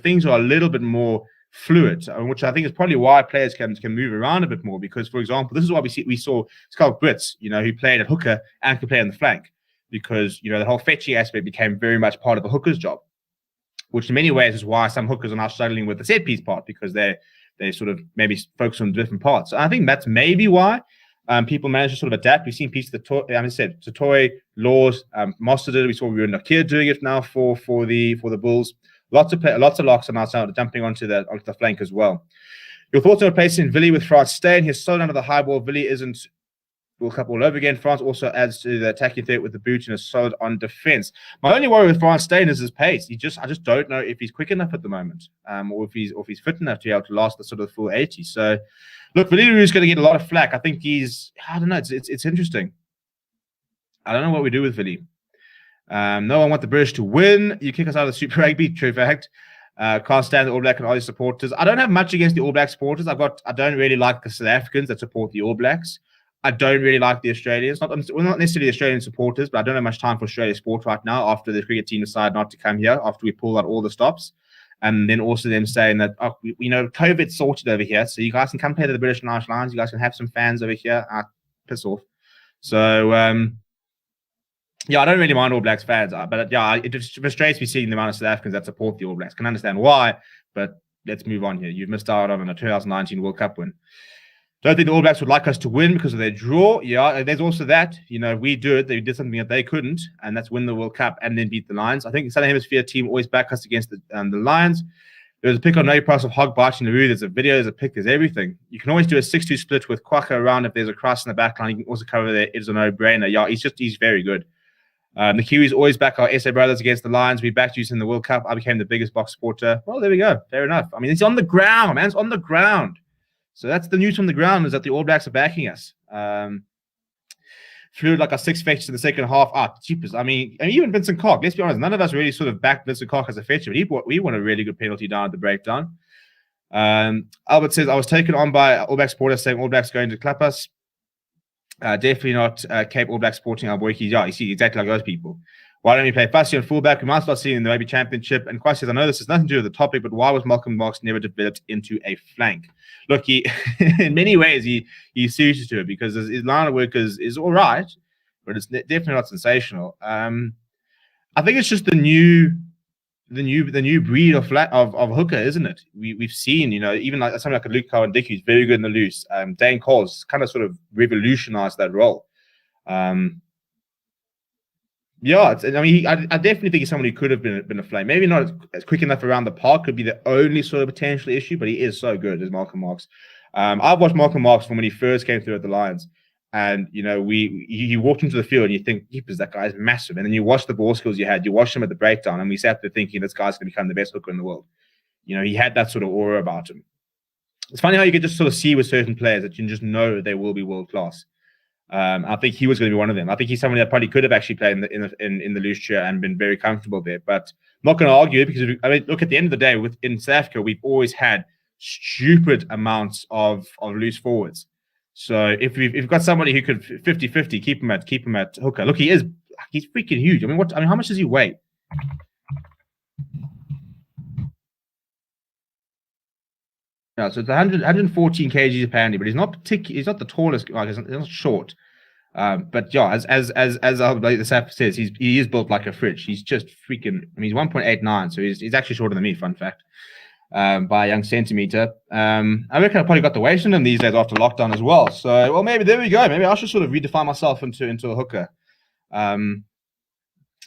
things are a little bit more fluid, which I think is probably why players can move around a bit more. Because, for example, this is why we saw Skulk Brits, who played at hooker and could play on the flank. because, the whole fetching aspect became very much part of the hooker's job, which in many ways is why some hookers are now struggling with the set piece part, because they sort of maybe focus on different parts. So I think that's maybe why people manage to sort of adapt. We've seen pieces of Totoy, Laws, Master did. We saw Ruben Nakir doing it now for the Bulls. Lots of locks on our side jumping onto the flank as well. Your thoughts on replacing Villy with France Steyn? He's solid under the high ball. Villy isn't World Cup all over again. France also adds to the attacking threat with the boot and is solid on defense. My only worry with France Steyn is his pace. I just don't know if he's quick enough at the moment, or if he's fit enough to be able to last the sort of full 80. So, look, Villy is going to get a lot of flack. I think I don't know. It's interesting. I don't know what we do with Villy. No one want the British to win. You kick us out of the Super Rugby. True fact. Can't stand the All Black and Aussie supporters. I don't have much against the All Black supporters. I don't really like the South Africans that support the All Blacks. I don't really like the Australians. Not necessarily the Australian supporters, but I don't have much time for Australia sport right now after the cricket team decided not to come here after we pulled out all the stops. And then also them saying that, COVID's sorted over here, so you guys can come play to the British and Irish Lions. You guys can have some fans over here. Piss off. So, I don't really mind All Blacks fans, but it just frustrates me seeing the amount of South Africans that support the All Blacks. Can understand why, but let's move on here. You've missed out on a 2019 World Cup win. Don't think the All Blacks would like us to win because of their draw. Yeah, there's also that. We do it. They did something that they couldn't, and that's win the World Cup and then beat the Lions. I think the Southern Hemisphere team always back us against the Lions. There's a pick on no price of Hog biting LaRue. There's a video, there's a pick, there's everything. You can always do a 6-2 split with Kwaka around if there's a cross in the back line. You can also cover there. It's a no-brainer. Yeah, he's very good. The Kiwis always back our SA brothers against the Lions. We backed you in the World Cup. I became the biggest box supporter. Well, there we go. Fair enough. I mean, it's on the ground, man. It's on the ground. So that's the news from the ground, is that the All Blacks are backing us. Flew like our 6 fetches in the second half. Cheapest. I mean, even Vincent Clark, let's be honest, none of us really sort of backed Vincent Clark as a fetcher, but we won a really good penalty down at the breakdown. Albert says, I was taken on by All Black supporters saying All Blacks going to clap us. Definitely not Cape All Black supporting our boykies. Yeah, you see, exactly like those people. Why don't we play Fassi on fullback? We might start seeing in the Rugby Championship. And Kwasi says, I know this has nothing to do with the topic, but why was Malcolm Marx never developed into a flank? Look, he in many ways, he's suited to it because his line of work is all right, but it's definitely not sensational. I think it's just the new breed of hooker, isn't it? We've seen, even like something like a Luke Cowan-Dick, who's very good in the loose. Dane Coles kind of sort of revolutionized that role. I definitely think he's someone who could have been a flame. Maybe not as quick enough around the park could be the only sort of potential issue, but he is so good as Malcolm Marx. I've watched Malcolm Marx from when he first came through at the Lions, and you walked into the field and you think, "Jeepers, that guy's massive." And then you watch the ball skills you had. You watched him at the breakdown, and we sat there thinking, "This guy's going to become the best hooker in the world." He had that sort of aura about him. It's funny how you can just sort of see with certain players that you can just know they will be world class. I think he was going to be one of them. I think he's someone that probably could have actually played in the loose chair and been very comfortable there. But I'm not going to argue it because, look, at the end of the day, in South Africa, we've always had stupid amounts of loose forwards. So if we've got somebody who could 50-50 keep him at hooker. Look, he's freaking huge. How much does he weigh? Yeah, so it's 114 kgs apparently, but he's not the tallest guy. He's not short. But yeah, as the Saf says, he is built like a fridge. He's just freaking. He's 1.89, so he's actually shorter than me. Fun fact, by a young centimeter. I reckon I probably got the waist on him these days after lockdown as well. So, well, maybe there we go. Maybe I should sort of redefine myself into a hooker.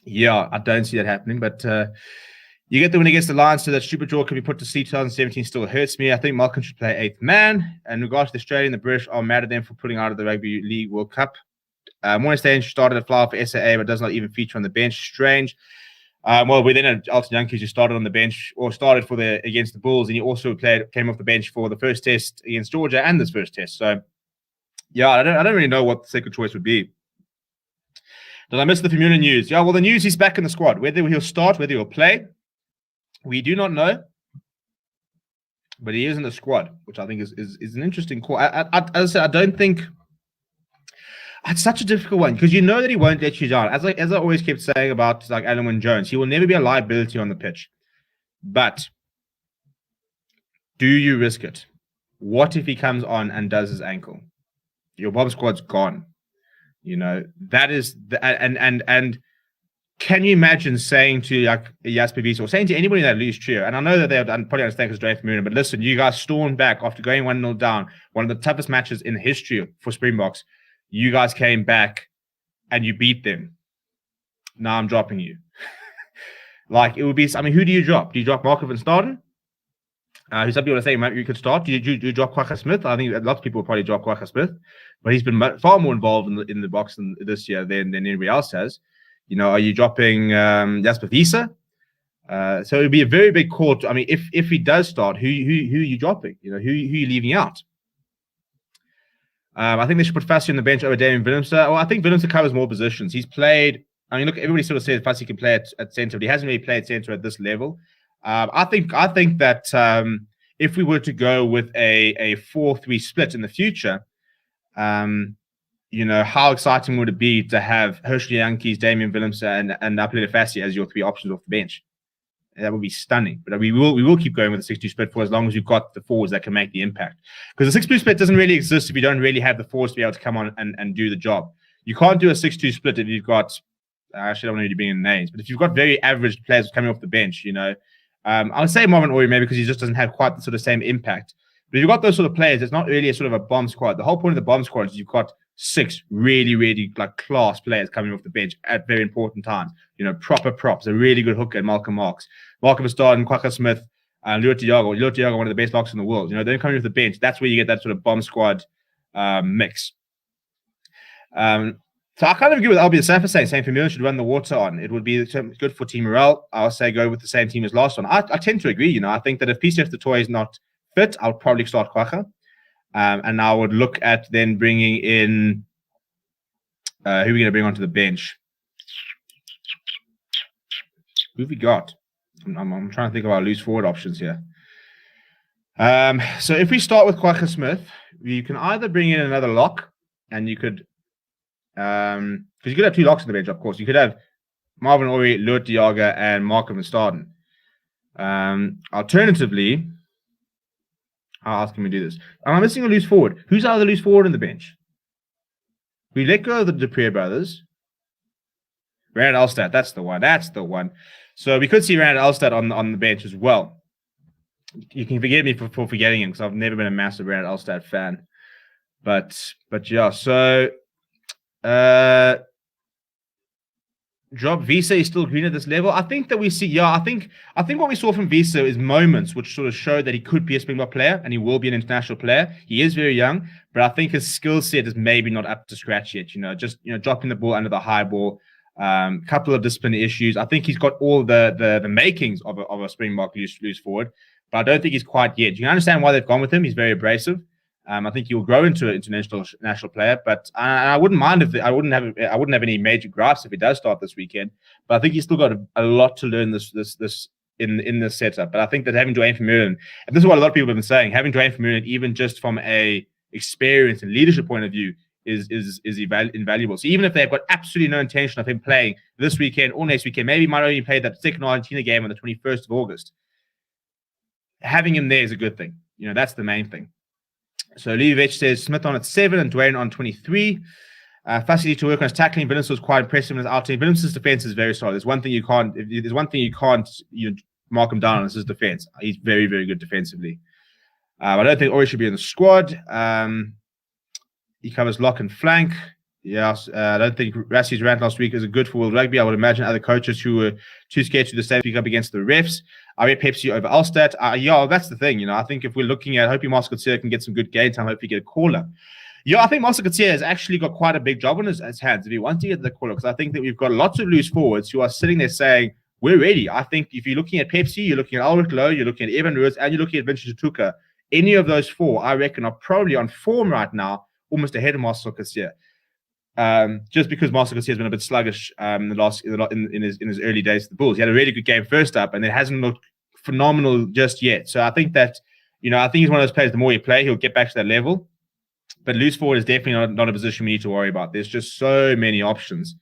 Yeah, I don't see that happening, but. You get the win against the Lions, so that stupid draw can be put to sleep. 2017 still hurts me. I think Malcolm should play 8th man. And in regards to the Australian, the British are mad at them for pulling out of the Rugby League World Cup. Morning Stage started a flyer for SAA, but does not even feature on the bench. Strange. We then had Alton Yankees who started on the bench, or started against the Bulls, and he also came off the bench for the first test against Georgia and this first test. So, yeah, I don't really know what the second choice would be. Did I miss the VERMEULEN news? Yeah, well, the news is back in the squad. Whether he'll start, whether he'll play, we do not know, but he is in the squad, which I think is an interesting call. As I said, I don't think it's such a difficult one because that he won't let you down. As I always kept saying about like Alan Wynne-Jones, he will never be a liability on the pitch. But do you risk it? What if he comes on and does his ankle? Your bomb squad's gone. That is and can you imagine saying to like Jasper Wiese or saying to anybody in that loose trio, and I know that they'll probably understand because VERMEULEN, but listen, you guys stormed back after going 1-0 down, one of the toughest matches in history for Springboks. You guys came back and you beat them. Now I'm dropping you. Like, it would be, I mean, who do you drop? Do you drop Marco van Staden? Who some people are saying you could start. Do you drop Kwagga Smith? I think lots of people will probably drop Kwagga Smith, but he's been far more involved in the box this year than anybody else has. Are you dropping Jasper Wiese? So it would be a very big call. I mean, if he does start, who are you dropping? Who are you leaving out? I think they should put Fassi on the bench over Damian Willemse. Well, I think Willemse covers more positions. He's played. I mean, look, everybody sort of says Fassi can play at centre, but he hasn't really played centre at this level. I think that if we were to go with a 4-3 split in the future, how exciting would it be to have Herschel Jantjies, Damian Willemse, and Apelele Fassi as your three options off the bench? That would be stunning. But we will keep going with the 6-2 split for as long as you've got the forwards that can make the impact. Because the 6-2 split doesn't really exist if you don't really have the forwards to be able to come on and do the job. You can't do a 6-2 split if you've got, actually I don't need to bring in names, but if you've got very average players coming off the bench, I would say Marvin Orie maybe because he just doesn't have quite the sort of same impact. But if you've got those sort of players, it's not really a sort of a bomb squad. The whole point of the bomb squad is you've got 6 really, really like class players coming off the bench at very important times. Proper props, a really good hooker, Malcolm Marx, Marco van Staden, Kwagga Smith, and Leo Thiago, one of the best locks in the world. They're coming off the bench. That's where you get that sort of bomb squad mix. So I kind of agree with Albie Safa saying VERMEULEN should run the water on. It would be good for team morale. I'll say go with the same team as last one. I tend to agree. I think that if PCF the toy is not fit, I would probably start Kwagga. And I would look at then bringing in who are we going to bring onto the bench? Who have we got? I'm trying to think of our loose forward options here. So if we start with Kwagga Smith, you can either bring in another lock, and you could, because you could have 2 locks on the bench, of course. You could have Marvin Orie, Leo Thiago, and Marco van Staden. Alternatively, how else can we do this? I'm missing a loose forward. Who's our other loose forward on the bench? We let go of the Dupree brothers. Rand Alstad, that's the one. So we could see Rand Alstad on the bench as well. You can forgive me for forgetting him because I've never been a massive Rand Alstad fan. But yeah, so Job Wiese is still green at this level. I think that we see, I think what we saw from Wiese is moments which sort of showed that he could be a Springbok player and he will be an international player. He is very young, but I think his skill set is maybe not up to scratch yet. Dropping the ball under the high ball, couple of disciplinary issues. I think he's got all the makings of a Springbok loose forward, but I don't think he's quite yet. You can understand why they've gone with him. He's very abrasive. I think he'll grow into an international national player, but I wouldn't mind if I wouldn't have any major gripes if he does start this weekend. But I think he's still got a lot to learn this in this setup. But I think that having Dwayne VERMEULEN, and this is what a lot of people have been saying, having Dwayne VERMEULEN, even just from a experience and leadership point of view, is invaluable. So even if they've got absolutely no intention of him playing this weekend or next weekend, maybe he might only play that second Argentina game on the 21st of August. Having him there is a good thing. That's the main thing. So Levich says Smith on at 7 and Dwayne on 23. Facility to work on his tackling. Willemse was quite impressive in his outing. Willemse's defense is very solid. There's one thing you can't mark him down on. This is defense. He's very, very good defensively. I don't think Orie should be in the squad. He covers lock and flank. Yes, I don't think Rassi's rant last week is a good for World Rugby. I would imagine other coaches who were too scared to do the same speak up against the refs. I read Pepsi over Alstad. That's the thing. I think if we're looking at hoping Marcel Coetzee can get some good game time, hopefully get a caller. Yeah, I think Marcel Coetzee has actually got quite a big job on his hands if he wants to get the caller, because I think that we've got lots of loose forwards who are sitting there saying, we're ready. I think if you're looking at Pepsi, you're looking at Albert Lowe, you're looking at Evan Ruiz, and you're looking at Vincent Tuka. Any of those 4, I reckon, are probably on form right now, almost ahead of Marcel Coetzee. Just because Marcel Coetzee has been a bit sluggish in his early days at the Bulls. He had a really good game first up, and it hasn't looked phenomenal just yet. So I think that, I think he's one of those players, the more you play, he'll get back to that level. But loose forward is definitely not a position we need to worry about. There's just so many options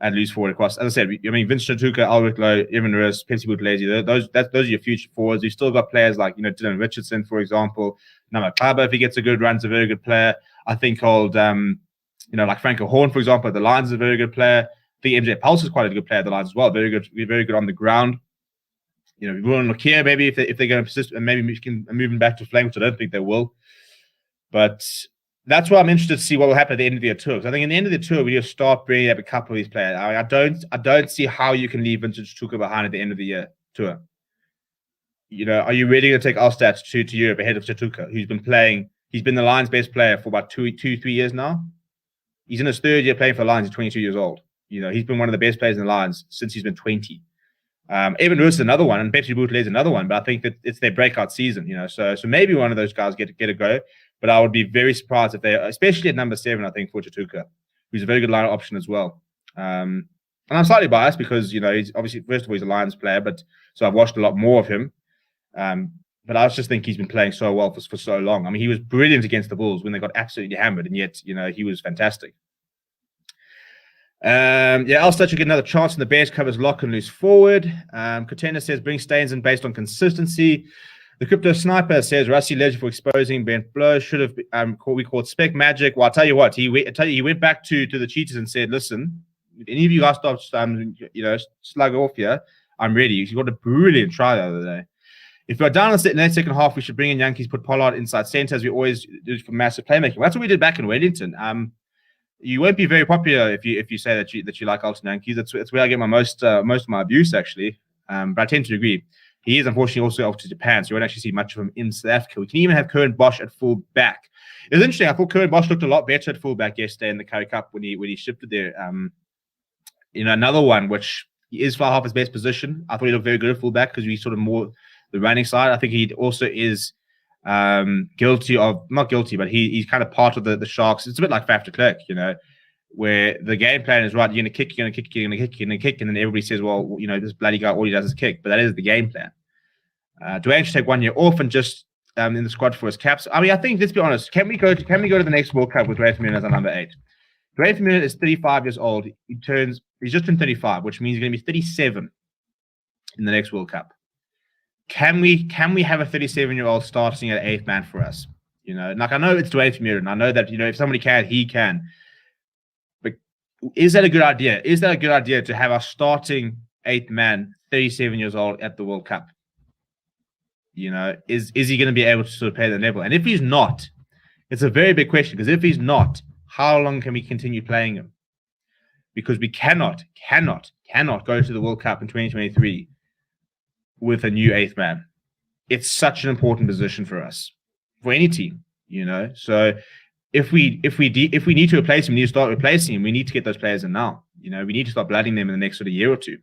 at loose forward across. As I said, Vincent Tuka, Albert Lowe, Evan Ruiz, Pepsi Buthelezi, those are your future forwards. We've still got players like, Dylan Richardson, for example. Nama Kaba, if he gets a good run, is a very good player. I think like Franco Horn, for example, at the Lions is a very good player. I think MJ Pulse is quite a good player at the Lions as well. Very good on the ground. We want to look here, maybe if they're going to persist, and maybe we can move them back to flank, which I don't think they will. But that's why I'm interested to see what will happen at the end of the tour. Because I think at the end of the tour, we need to start bringing up a couple of these players. I don't see how you can leave Vintage Tuka behind at the end of the year tour. Are you really going to take Alstat to Europe ahead of Tuka, who's been playing? He's been the Lions' best player for about 3 years now. He's in his third year playing for the Lions. He's 22 years old. He's been one of the best players in the Lions since he's been 20. Evan Roos is another one, and Pepsi Boutle is another one, but I think that it's their breakout season, so maybe one of those guys get a go, but I would be very surprised if they, especially at number 7, I think, for Tuka, who's a very good line option as well. And I'm slightly biased because, he's obviously, first of all, he's a Lions player, so I've watched a lot more of him. But I just think he's been playing so well for so long. I mean, he was brilliant against the Bulls when they got absolutely hammered, and yet, he was fantastic. Alstat should get another chance in the Bears covers lock and loose forward. Contender says bring Staines in based on consistency. The Crypto Sniper says Rusty legend for exposing Ben Blow should have we called Spec Magic. Well, I'll tell you what, he went back to the cheaters and said, listen, if any of you guys start slug off here, I'm ready. He got a brilliant try the other day. If we're down in the second half, we should bring in Yankees, put Pollard inside center as we always do for massive playmaking. That's what we did back in Wellington. You won't be very popular if you say that you like Alton Yankees. That's where I get my most of my abuse, actually. But I tend to agree. He is unfortunately also off to Japan, so you won't actually see much of him in South Africa. We can even have Curran Bosch at full back. It was interesting. I thought Curran Bosch looked a lot better at full back yesterday in the Currie Cup when he shifted there. Another one which he is far off his best position. I thought he looked very good at full back because he's sort of more the running side. I think he also is guilty of, not guilty, but he's kind of part of the Sharks. It's a bit like Faf de Klerk, where the game plan is right. You're going to kick, you're going to kick, you're going to kick, you're going to kick, and then everybody says, well, this bloody guy, all he does is kick. But that is the game plan. Dwayne should take 1 year off and just in the squad for his caps. I mean, I think, let's be honest, can we go to the next World Cup with Dwayne Vermeulen as our number 8? Dwayne Vermeulen is 35 years old. He's just turned 35, which means he's going to be 37 in the next World Cup. Can we have a 37-year-old starting at 8th man for us? Like, I know it's Dwayne Vermeulen. I know that, if somebody can, he can. But is that a good idea? Is that a good idea to have our starting 8th man 37 years old at the World Cup? Is he going to be able to sort of play the level? And if he's not, it's a very big question, because if he's not, how long can we continue playing him? Because we cannot go to the World Cup in 2023 with a new 8th man. It's such an important position for us, for any team, So if we need to replace him, we need to start replacing him. We need to get those players in now. We need to start blooding them in the next sort of year or two,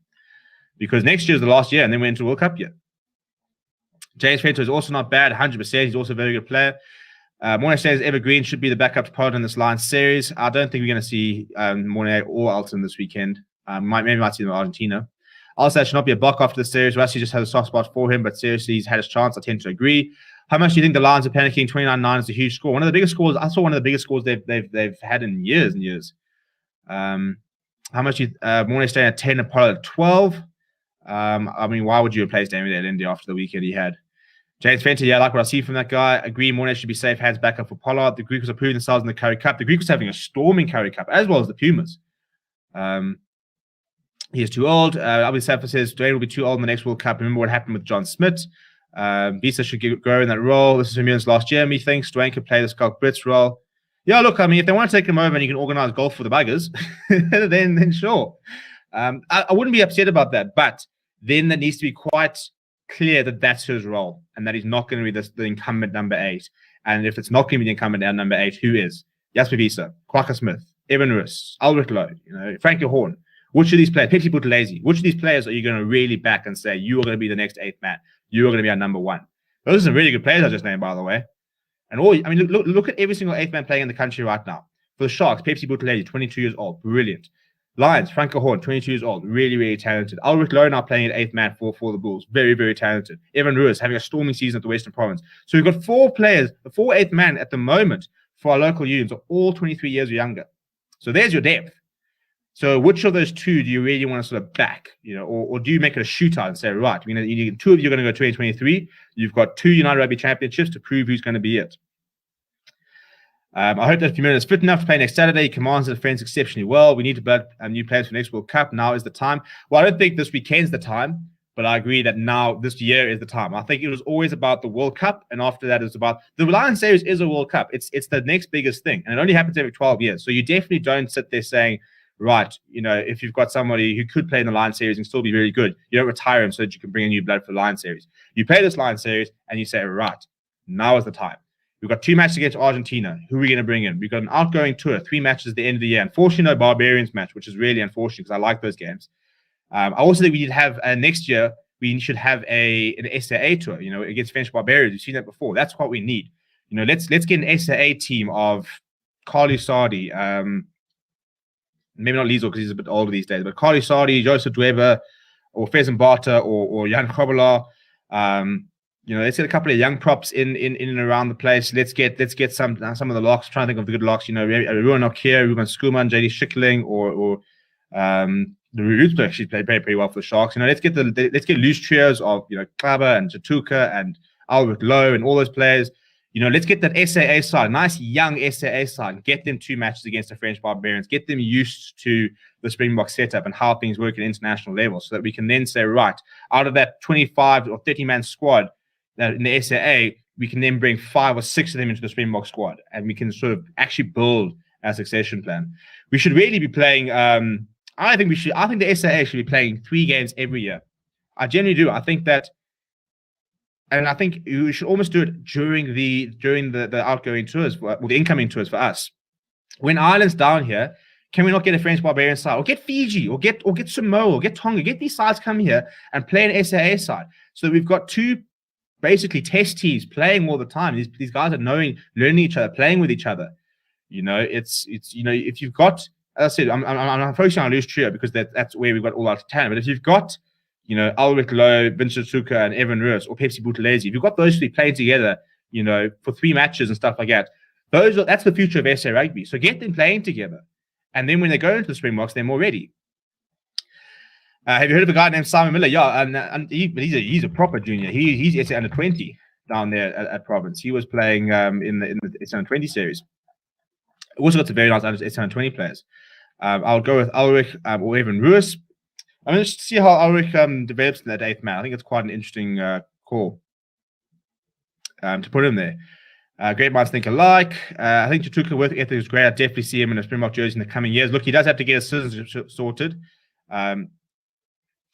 because next year is the last year, and then we're into World Cup year. James Fento is also not bad, 100%. He's also a very good player. Mornay says Evergreen should be the backup to Pollard in this Lions series. I don't think we're going to see Mornay or Alton this weekend. Maybe might see them in Argentina. Also, should not be a block after the series. Rusty just has a soft spot for him, but seriously, he's had his chance. I tend to agree. How much do you think the Lions are panicking? 29-9 is a huge score. One of the biggest scores. I saw one of the biggest scores they've had in years and years. How much do you Mornay staying at 10 and Pollard at 12? I mean, why would you replace David Lindy after the weekend he had? James Fenter, yeah, I like what I see from that guy. Agree, Mornay should be safe hands back up for Pollard. The Greeks are proving themselves in the Currie Cup. The Greeks are having a storming Currie Cup, as well as the Pumas. He is too old. Abby Safa says Dwayne will be too old in the next World Cup. Remember what happened with John Smith. Visa should grow in that role. This is Vermeulen's last year, methinks. Dwayne could play the Schalk Brits role. Yeah, look, I mean, if they want to take him over and you can organize golf for the buggers, then sure. I wouldn't be upset about that, but then that needs to be quite clear that that's his role and that he's not going to be the incumbent number 8. And if it's not going to be the incumbent number 8, who is? Jasper Visa, Kwaka Smith, Evan Roos, Albert Lowe, Frankie Horn. Which of these players, Petty Buthelezi, which of these players are you going to really back and say, you are going to be the next 8th man? You are going to be our number 1? Those are some really good players I just named, by the way. And look at every single 8th man playing in the country right now. For the Sharks, Pepsi Buthelezi, 22 years old, brilliant. Lions, Franco Horn, 22 years old, really, really talented. Albert Lowe now playing at 8th man for the Bulls, very, very talented. Evan Ruiz having a storming season at the Western Province. So we've got 4 players, the 4 8th man at the moment for our local unions are all 23 years or younger. So there's your depth. So which of those 2 do you really want to sort of back, or do you make it a shootout and say, right, 2 of you are going to go 2023. You've got 2 United Rugby Championships to prove who's going to be it. I hope that Vermeulen is fit enough to play next Saturday. He commands the defense exceptionally well. We need to build new players for next World Cup. Now is the time. Well, I don't think this weekend's the time, but I agree that now this year is the time. I think it was always about the World Cup, and after that, it's about the Lions Series is a World Cup. It's the next biggest thing, and it only happens every 12 years. So you definitely don't sit there saying, right, if you've got somebody who could play in the Lions Series and still be very good, you don't retire him so that you can bring in new blood for the Lions Series. You play this Lions Series, and you say, right, now is the time. We've got 2 matches against Argentina. Who are we going to bring in? We've got an outgoing tour, 3 matches at the end of the year. Unfortunately, no Barbarians match, which is really unfortunate because I like those games. I also think we need to have next year, we should have an SAA tour, against French Barbarians. We've seen that before. That's what we need. Let's get an SAA team of Carly Sardi, maybe not Liesel because he's a bit older these days, but Carly Sardi, Joseph Dweber, or Fezan Barta, or Jan Khobola. Let's get a couple of young props in and around the place. Let's get some of the locks. I'm trying to think of the good locks. Ruben Okia, Ruben Skuman, JD Schickling, or the Roots actually played pretty well for the Sharks. Let's get loose trios of Klaba and Chatuka and Albert Lowe and all those players. Let's get that SAA side, a nice young SAA side, get them 2 matches against the French Barbarians, get them used to the Springbok setup and how things work at international level, so that we can then say, right, out of that 25 or 30-man squad in the SAA, we can then bring 5 or 6 of them into the Springbok squad, and we can sort of actually build a succession plan. We should really be playing. I think the SAA should be playing 3 games every year. I generally do. I think that. And I think we should almost do it during the outgoing tours, or the incoming tours for us. When Ireland's down here, can we not get a French Barbarian side, or get Fiji, or get Samoa, or get Tonga, get these sides come here and play an SAA side, so that we've got 2 basically test teams playing all the time. These guys are learning each other, playing with each other. If you've got, as I said, I'm focusing on a loose trio because that's where we've got all our talent. But if you've got Albert Lowe, Vincent Suka, and Evan Roos, or Pepsi Buthelezi, if you've got those 3 playing together, for 3 matches and stuff like that, that's the future of SA Rugby. So get them playing together. And then when they go into the Springboks, they're more ready. Have you heard of a guy named Simon Miller? Yeah, and he's a proper junior. He's SA under 20 down there at Province. He was playing in the SA under 20 series. Also got some very nice SA under 20 players. I'll go with Ulrich or Evan Roos. I'm going to see how Ulrich develops in that 8th man. I think it's quite an interesting call to put him there. Great minds think alike. I think Chatuka work ethic is great. I definitely see him in a Springbok jersey in the coming years. Look, he does have to get his citizenship sorted.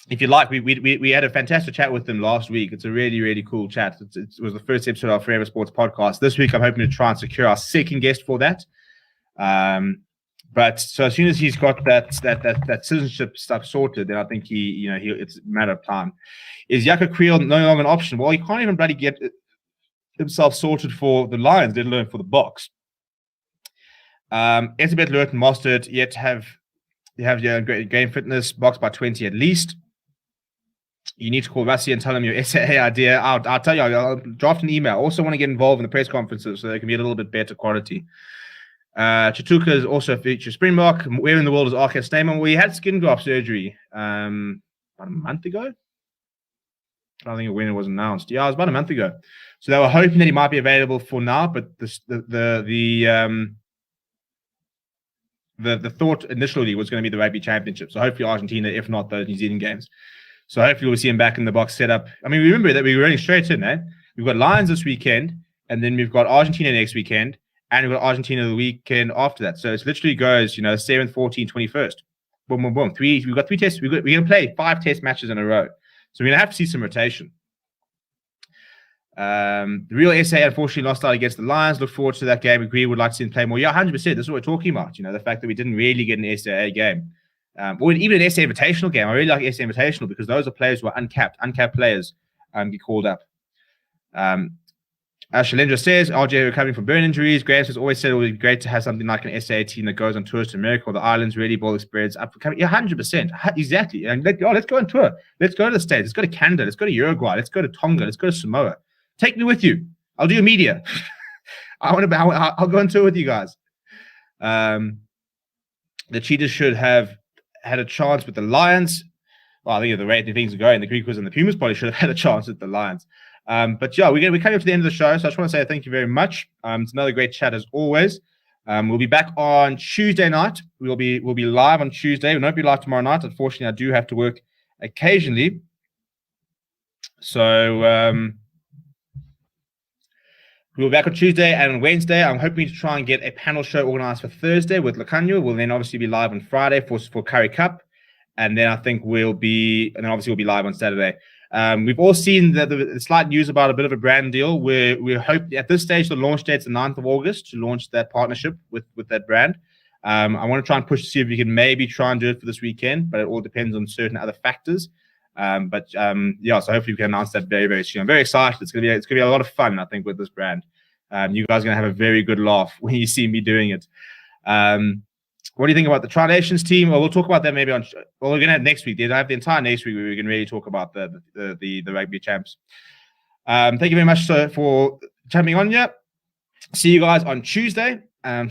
If you like, we had a fantastic chat with him last week. It's a really, really cool chat. It was the first episode of our Forever Sports podcast. This week, I'm hoping to try and secure our 2nd guest for that. But so as soon as he's got that citizenship stuff sorted, then I think it's a matter of time. Is Jaco Kriel no longer an option? Well, he can't even bloody get himself sorted for the Lions, let alone for the Boks. Elizabeth Lurt and Mostert yet have great game fitness, Boks by 20 at least. You need to call Rassi and tell him your SAA idea. I'll tell you, I'll draft an email. I also want to get involved in the press conferences so they can be a little bit better quality. Chatuka is also a future Springbok. Where in the world is Arcad Stamen? Well, he had skin graft surgery about a month ago. I don't think when it was announced. Yeah, it was about a month ago. So they were hoping that he might be available for now, but the thought initially was going to be the Rugby Championship. So hopefully Argentina, if not those New Zealand games. So hopefully we'll see him back in the Boks setup. I mean, remember that we were running straight in, eh? We've got Lions this weekend, and then we've got Argentina next weekend, and we've got Argentina the weekend after that. So it literally goes, 7th, 14th, 21st. Boom, boom, boom. We've got 3 tests. We're going to play 5 test matches in a row. So we're going to have to see some rotation. The real SA unfortunately lost out against the Lions. Look forward to that game. Agree, would like to see them play more. Yeah, 100%. This is what we're talking about. The fact that we didn't really get an SAA game. Or even an SA Invitational game. I really like SA Invitational because those are players who are uncapped. Uncapped players get called up. Shalendra says, RJ recovering from burn injuries. Graham has always said it would be great to have something like an SA team that goes on tours to America or the islands, really ball experience up for coming. Yeah, 100%. Exactly. And let's go on tour. Let's go to the States. Let's go to Canada. Let's go to Uruguay. Let's go to Tonga. Let's go to Samoa. Take me with you. I'll do media. I'll go on tour with you guys. The Cheetahs should have had a chance with the Lions. Well, I think the rate things are going, the Griquas and the Pumas probably should have had a chance with the Lions. But yeah, we're coming up to the end of the show, so I just want to say thank you very much. It's another great chat as always. We'll be back on Tuesday night. We'll be live on Tuesday. We won't be live tomorrow night. Unfortunately, I do have to work occasionally. So we'll be back on Tuesday and on Wednesday. I'm hoping to try and get a panel show organized for Thursday with Lacanio. We'll then obviously be live on Friday for Curry Cup. And then I think we'll be live on Saturday. We've all seen the slight news about a bit of a brand deal. We hope at this stage the launch date's the 9th of August to launch that partnership with that brand. I want to try and push to see if we can maybe try and do it for this weekend, but it all depends on certain other factors. So hopefully we can announce that very, very soon. I'm very excited. It's gonna be a lot of fun, I think, with this brand. You guys are gonna have a very good laugh when you see me doing it. What do you think about the Tri Nations team? Well, we'll talk about that maybe we're gonna have next week. I have the entire next week where we can really talk about the rugby champs. Thank you very much for jumping on here. See you guys on Tuesday.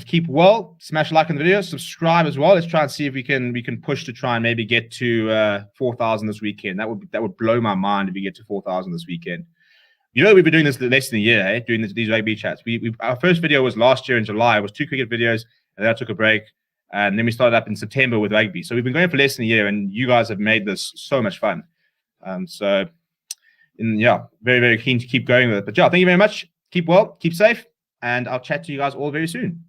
Keep well. Smash a like on the video. Subscribe as well. Let's try and see if we can push to try and maybe get to 4,000 this weekend. That would blow my mind if we get to 4,000 this weekend. You know, we've been doing this less than a year, eh? Doing these rugby chats. Our first video was last year in July. It was 2 cricket videos, and then I took a break. And then we started up in September with rugby. So we've been going for less than a year, and you guys have made this so much fun. Very, very keen to keep going with it. But yeah, thank you very much. Keep well, keep safe, and I'll chat to you guys all very soon.